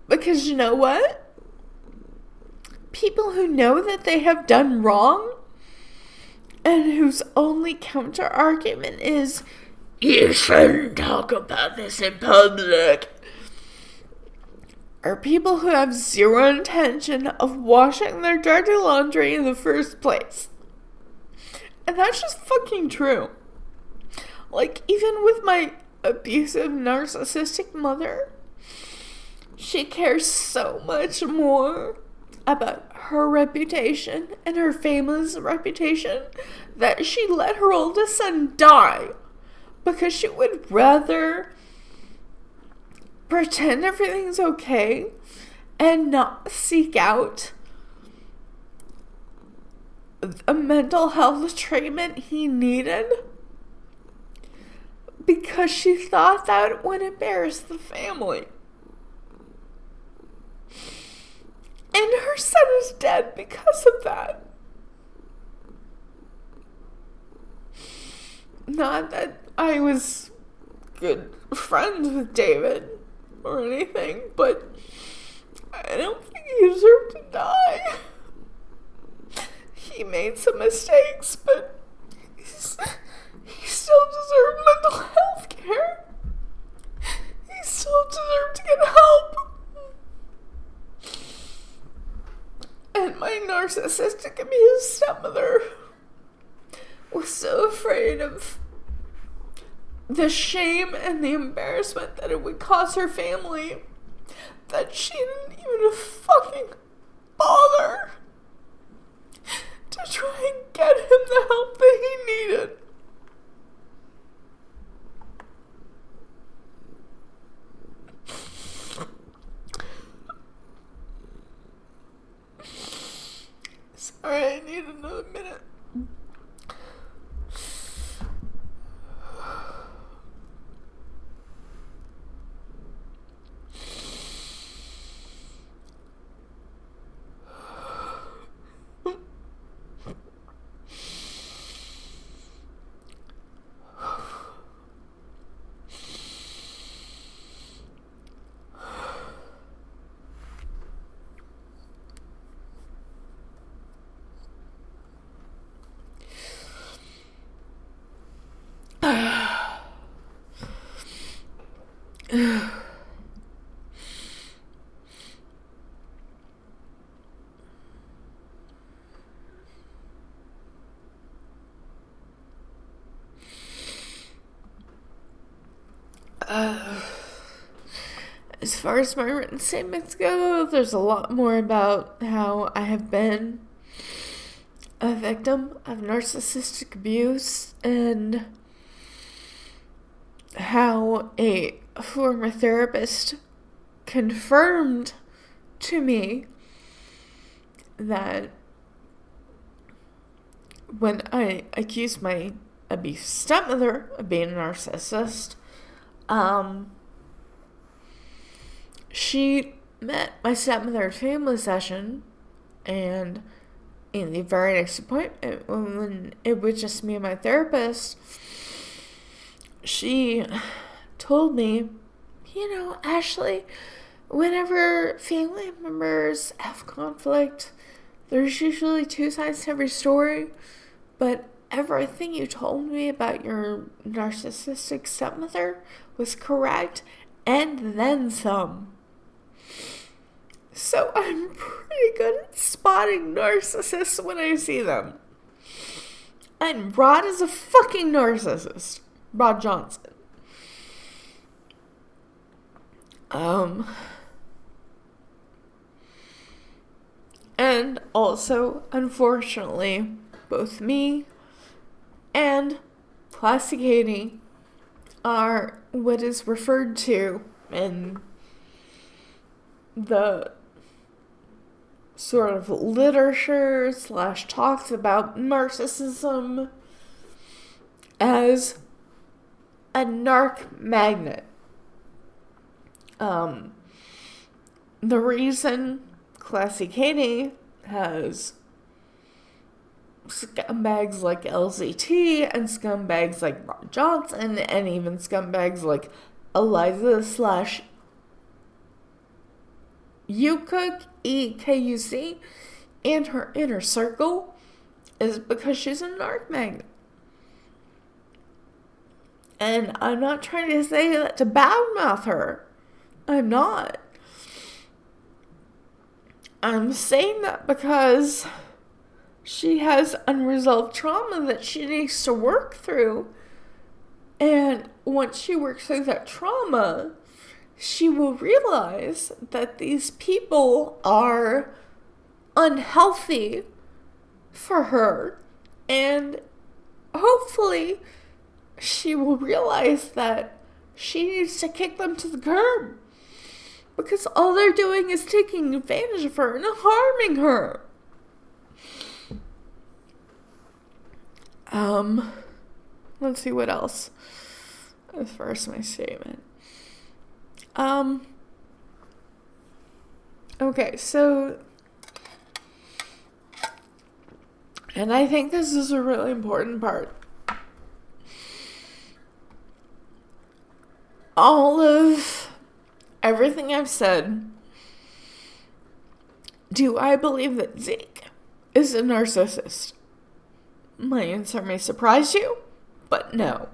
Because you know what? People who know that they have done wrong and whose only counter argument is, "You shouldn't talk about this in public," are people who have zero intention of washing their dirty laundry in the first place. And that's just fucking true. Like, even with my abusive, narcissistic mother, she cares so much more about her reputation and her family's reputation that she let her oldest son die because she would rather pretend everything's okay and not seek out the mental health treatment he needed because she thought that would embarrass the family. And her son is dead because of that. Not that I was good friends with David or anything, but I don't think he deserved to die. He made some mistakes, but he still deserved mental health care. He still deserved to get help. And my narcissistic abusive stepmother was so afraid of the shame and the embarrassment that it would cause her family that she didn't even fucking bother to try and get him the help that he needed. Sorry, I need another minute. As far as my written statements go, there's a lot more about how I have been a victim of narcissistic abuse and how a former therapist confirmed to me that when I accused my abusive stepmother of being a narcissist, she met my stepmother at family session, and in the very next appointment, when it was just me and my therapist, she told me, Ashley, whenever family members have conflict, there's usually two sides to every story, but everything you told me about your narcissistic stepmother was correct, and then some. So I'm pretty good at spotting narcissists when I see them. And Rod is a fucking narcissist. Rod Johnson. And also, unfortunately, both me and Classy Katie are what is referred to in the sort of literature / talks about narcissism as a narc magnet. The reason Classy Katie has scumbags like LZT and scumbags like Ron Johnson and even scumbags like Eliza / Eucook, EKUC, and her inner circle is because she's a narc magnet. And I'm not trying to say that to badmouth her. I'm not. I'm saying that because she has unresolved trauma that she needs to work through. And once she works through that trauma, she will realize that these people are unhealthy for her. And hopefully she will realize that she needs to kick them to the curb. Because all they're doing is taking advantage of her and harming her. Let's see what else as far as my statement. Okay, so, and I think this is a really important part. All of everything I've said, do I believe that Zeke is a narcissist? My answer may surprise you, but no.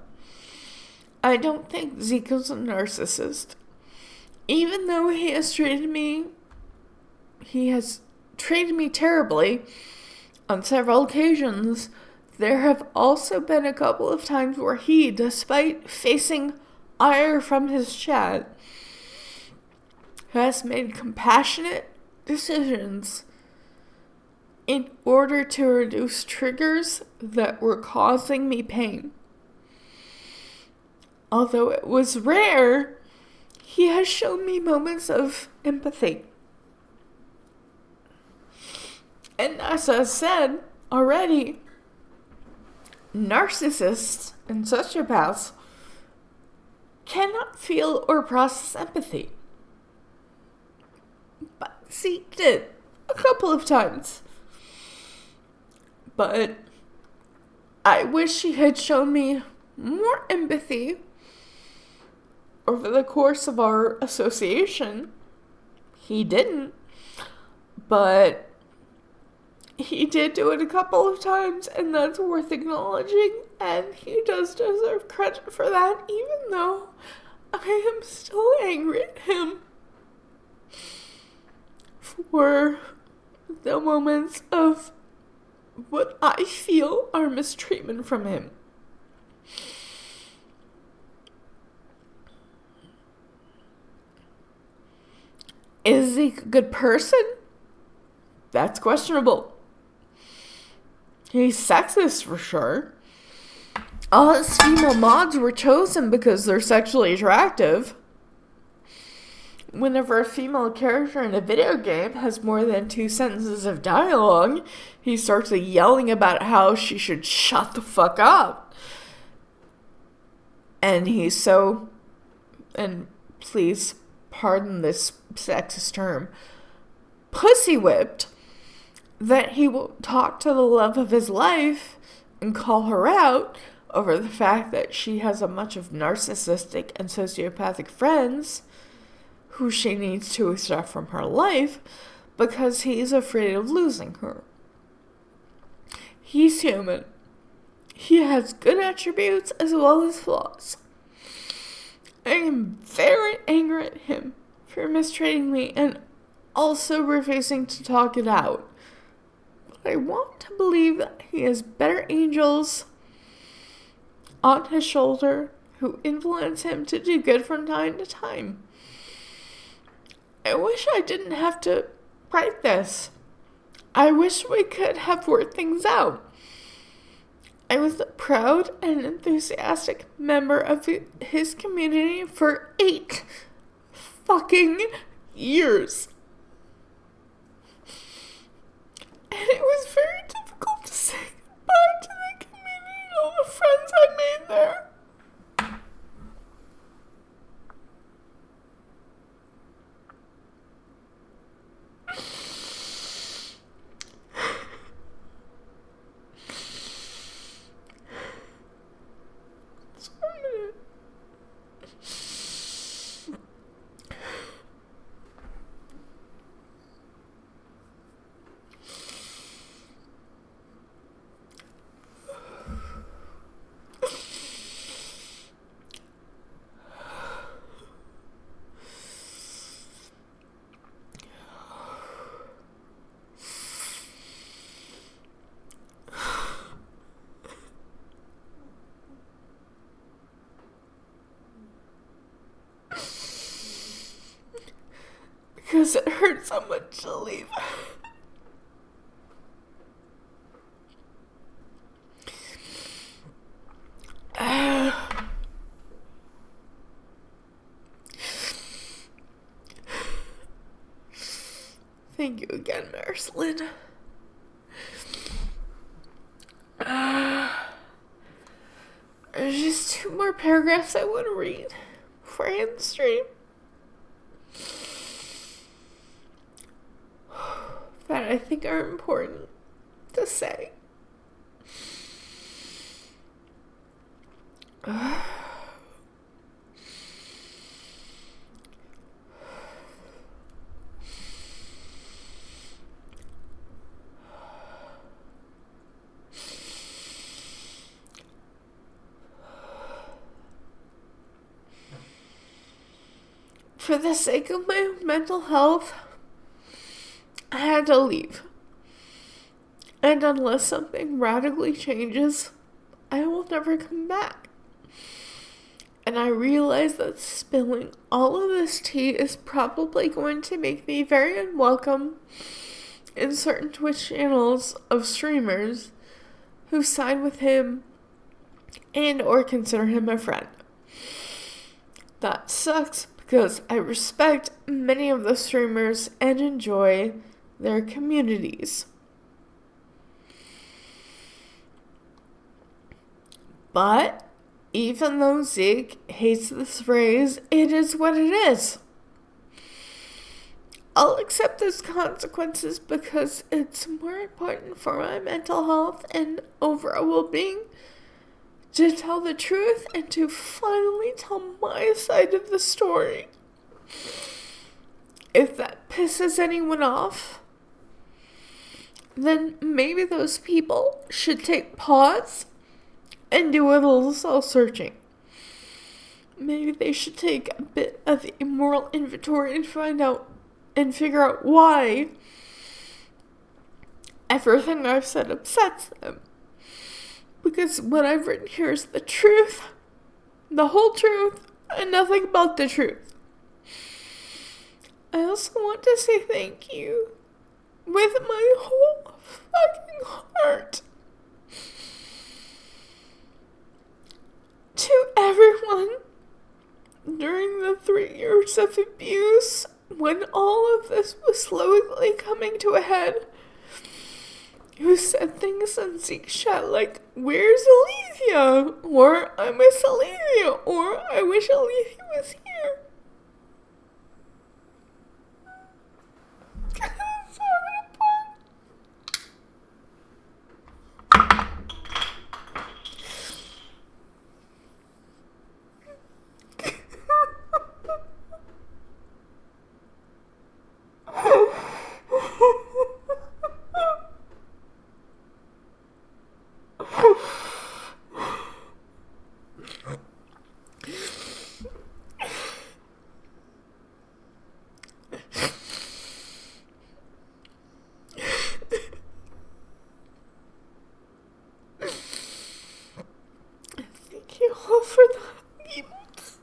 I don't think Zeke is a narcissist. Even though he has treated me terribly on several occasions, there have also been a couple of times where he, despite facing ire from his chat, has made compassionate decisions in order to reduce triggers that were causing me pain. Although it was rare, he has shown me moments of empathy. And as I said already, narcissists and sociopaths cannot feel or process empathy. But Zeke did a couple of times. But I wish he had shown me more empathy over the course of our association. He didn't, but he did do it a couple of times, and that's worth acknowledging, and he does deserve credit for that, even though I am still angry at him for the moments of what I feel are mistreatment from him. Is Zeke a good person? That's questionable. He's sexist for sure. All his female mods were chosen because they're sexually attractive. Whenever a female character in a video game has more than 2 sentences of dialogue, he starts yelling about how she should shut the fuck up. And he's so, and please pardon this sexist term, pussy whipped, that he will talk to the love of his life and call her out over the fact that she has a bunch of narcissistic and sociopathic friends who she needs to extract from her life because he's afraid of losing her. He's human. He has good attributes as well as flaws. I am very angry at him for mistreating me and also refusing to talk it out. But I want to believe that he has better angels on his shoulder who influence him to do good from time to time. I wish I didn't have to write this. I wish we could have worked things out. I was a proud and enthusiastic member of his community for 8 fucking years. And it was very difficult to say goodbye to the community and all the friends I made there. Because it hurt so much to leave. Thank you again, Marceline. There's just 2 more paragraphs I want to read before I end the stream. That I think are important to say. For the sake of my mental health, I had to leave. And unless something radically changes, I will never come back. And I realize that spilling all of this tea is probably going to make me very unwelcome in certain Twitch channels of streamers who side with him and or consider him a friend. That sucks because I respect many of the streamers and enjoy their communities. But even though Zeke hates this phrase, it is what it is. I'll accept those consequences because it's more important for my mental health and overall well-being to tell the truth and to finally tell my side of the story. If that pisses anyone off, then maybe those people should take pause and do a little soul-searching. Maybe they should take a bit of a moral inventory and find out and figure out why everything I've said upsets them. Because what I've written here is the truth, the whole truth, and nothing but the truth. I also want to say thank you with my whole fucking heart to everyone during the 3 years of abuse when all of this was slowly coming to a head, who said things in Zeke chat like, "Where's Alethea?" or "I miss Alethea," or "I wish Alethea was here." It's falling apart. Thank you all for the emotes.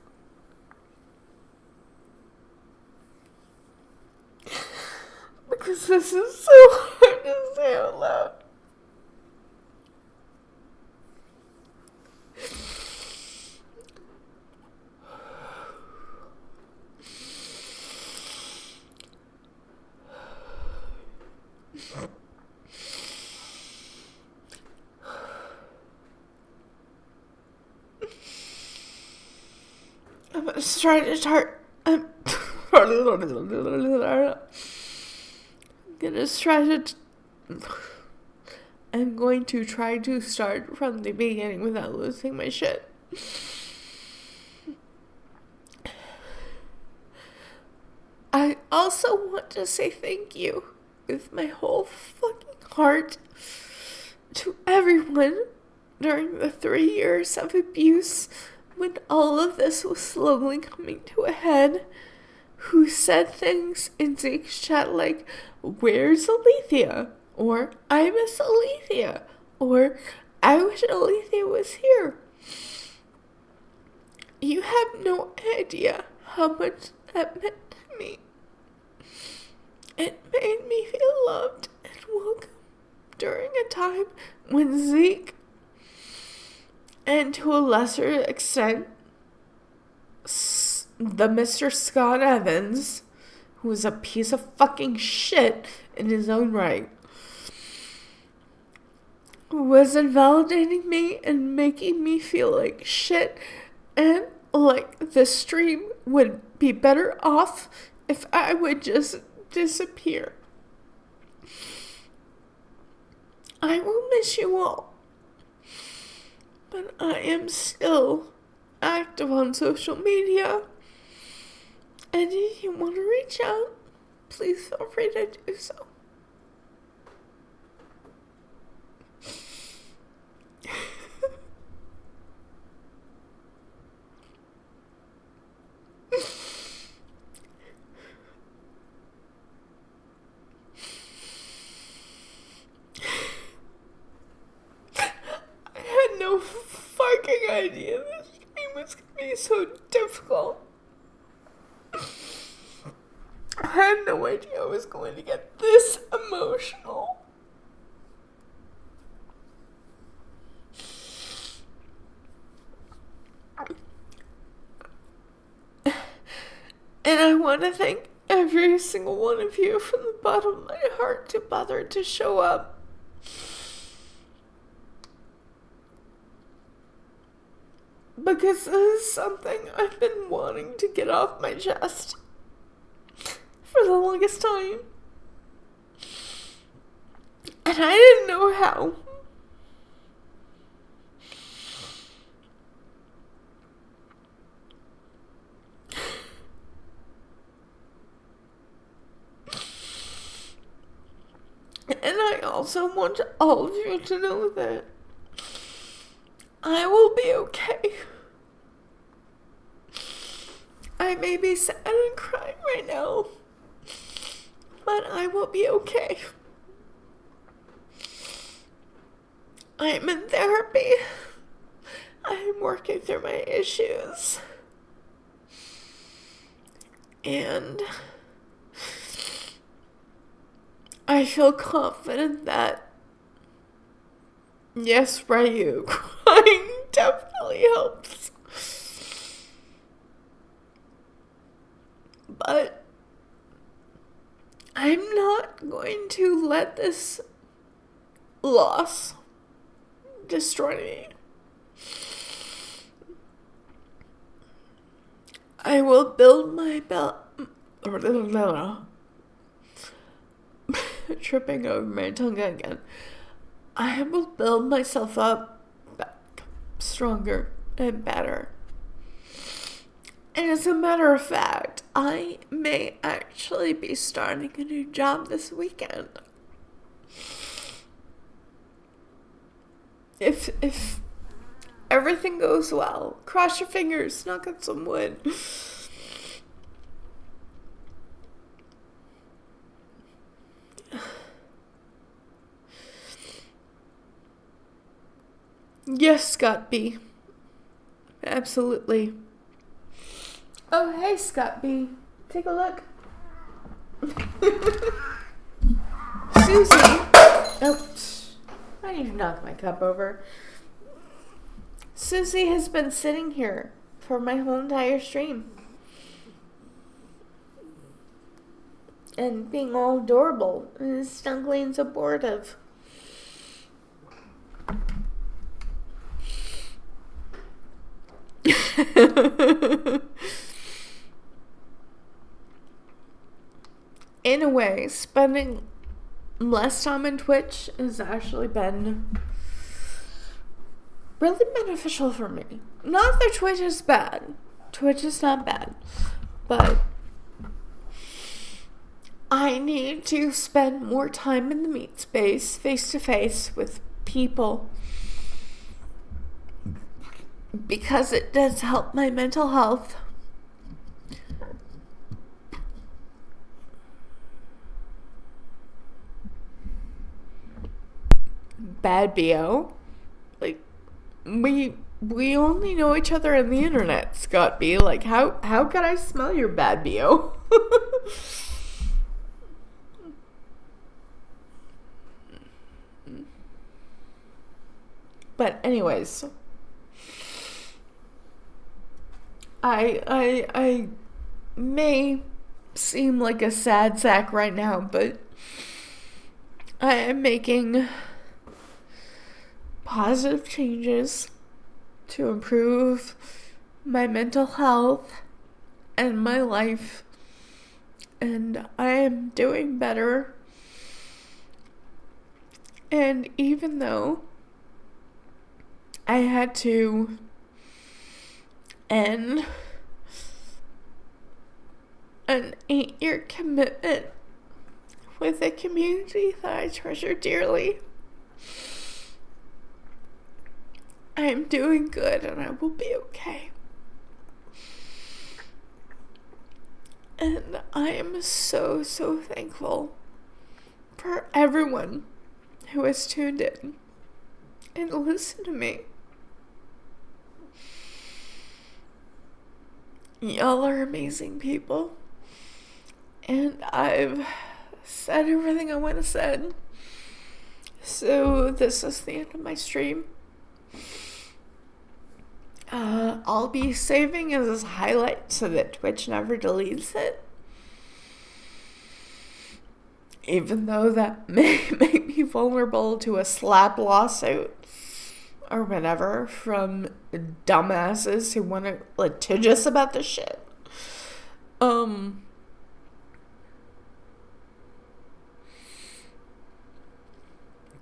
Because this is so hard to say out loud. I'm gonna try to start. I'm going to try to start from the beginning without losing my shit. I also want to say thank you with my whole fucking heart to everyone during the 3 years of abuse when all of this was slowly coming to a head, who said things in Zeke's chat like, "Where's Alethea?" or "I miss Alethea," or "I wish Alethea was here." You have no idea how much that meant to me. It made me feel loved and welcome during a time when Zeke, and to a lesser extent, the Mr. Scott Evans, who was a piece of fucking shit in his own right, was invalidating me and making me feel like shit, and like the stream would be better off if I would just disappear. I will miss you all, but I am still active on social media, and if you want to reach out, please feel free to do so. I had no fucking idea this stream was going to be so difficult. I had no idea I was going to get this emotional. And I want to thank every single one of you from the bottom of my heart to bother to show up. Because this is something I've been wanting to get off my chest for the longest time. And I didn't know how. And I also want all of you to know that I will be okay. I may be sad and crying right now, but I will be okay. I am in therapy. I am working through my issues. And I feel confident that, yes, Ryu, crying definitely helps. But I'm not going to let this loss destroy me. I will build my tripping over my tongue again. I will build myself up back stronger and better. And as a matter of fact, I may actually be starting a new job this weekend. If everything goes well, cross your fingers, knock on some wood. Yes, Scott B. Absolutely. Oh, hey, Scott B. Take a look. Susie. Oh, I need to knock my cup over. Susie has been sitting here for my whole entire stream. And being all adorable and snuggly and supportive. In a way, spending less time on Twitch has actually been really beneficial for me. Not that Twitch is bad. Twitch is not bad. But I need to spend more time in the meat space, face to face with people. Because it does help my mental health. Bad BO. Like, we only know each other on the internet, Scott B. Like, how could I smell your bad BO? But anyways, I may seem like a sad sack right now, but I am making positive changes to improve my mental health and my life, and I am doing better. And even though I had to end an 8-year commitment with a community that I treasure dearly, I am doing good and I will be okay. And I am so thankful for everyone who has tuned in and listened to me. Y'all are amazing people. And I've said everything I want to say. So this is the end of my stream. I'll be saving as a highlight so that Twitch never deletes it. Even though that may make me vulnerable to a slap lawsuit or whatever from dumbasses who want to litigious about this shit.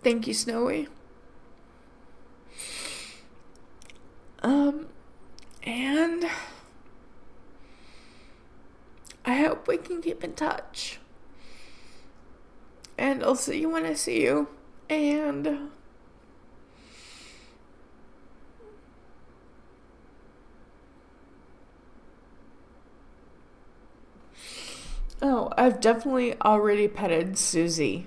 Thank you, Snowy. And I hope we can keep in touch. And I'll see you when I see you. And oh, I've definitely already petted Susie.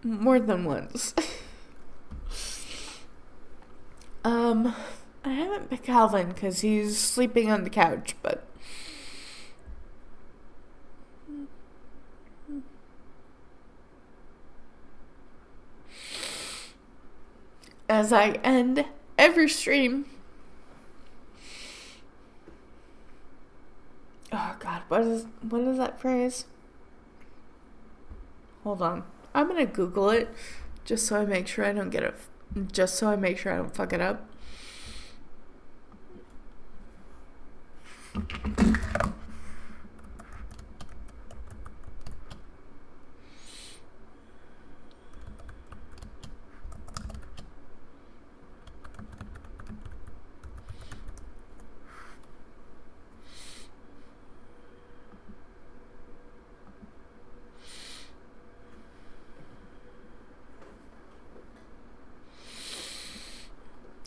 More than once. I haven't pet Calvin because he's sleeping on the couch, but as I end every stream. Oh God, what is that phrase? Hold on, I'm gonna Google it just so I make sure I don't fuck it up.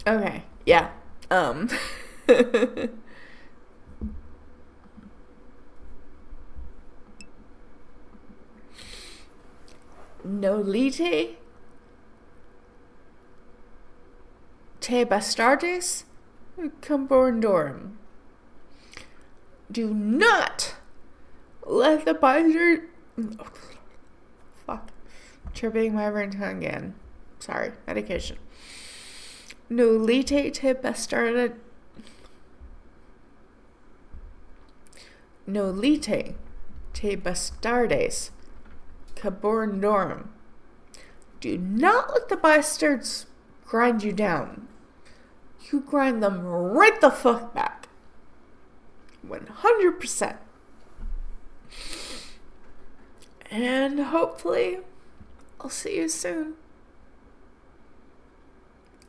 Okay, yeah. Nolite te bastardes comborandorum. Do not let the bastard... Fuck. Tripping my tongue again. Sorry, medication. Nolite te bastardes... Nolite te bastardes comborandorum. Do not let the bastards grind you down. You grind them right the fuck back. 100%. And hopefully, I'll see you soon.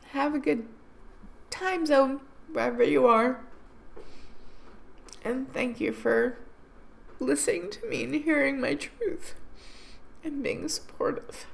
Have a good time zone wherever you are. And thank you for listening to me and hearing my truth and being supportive.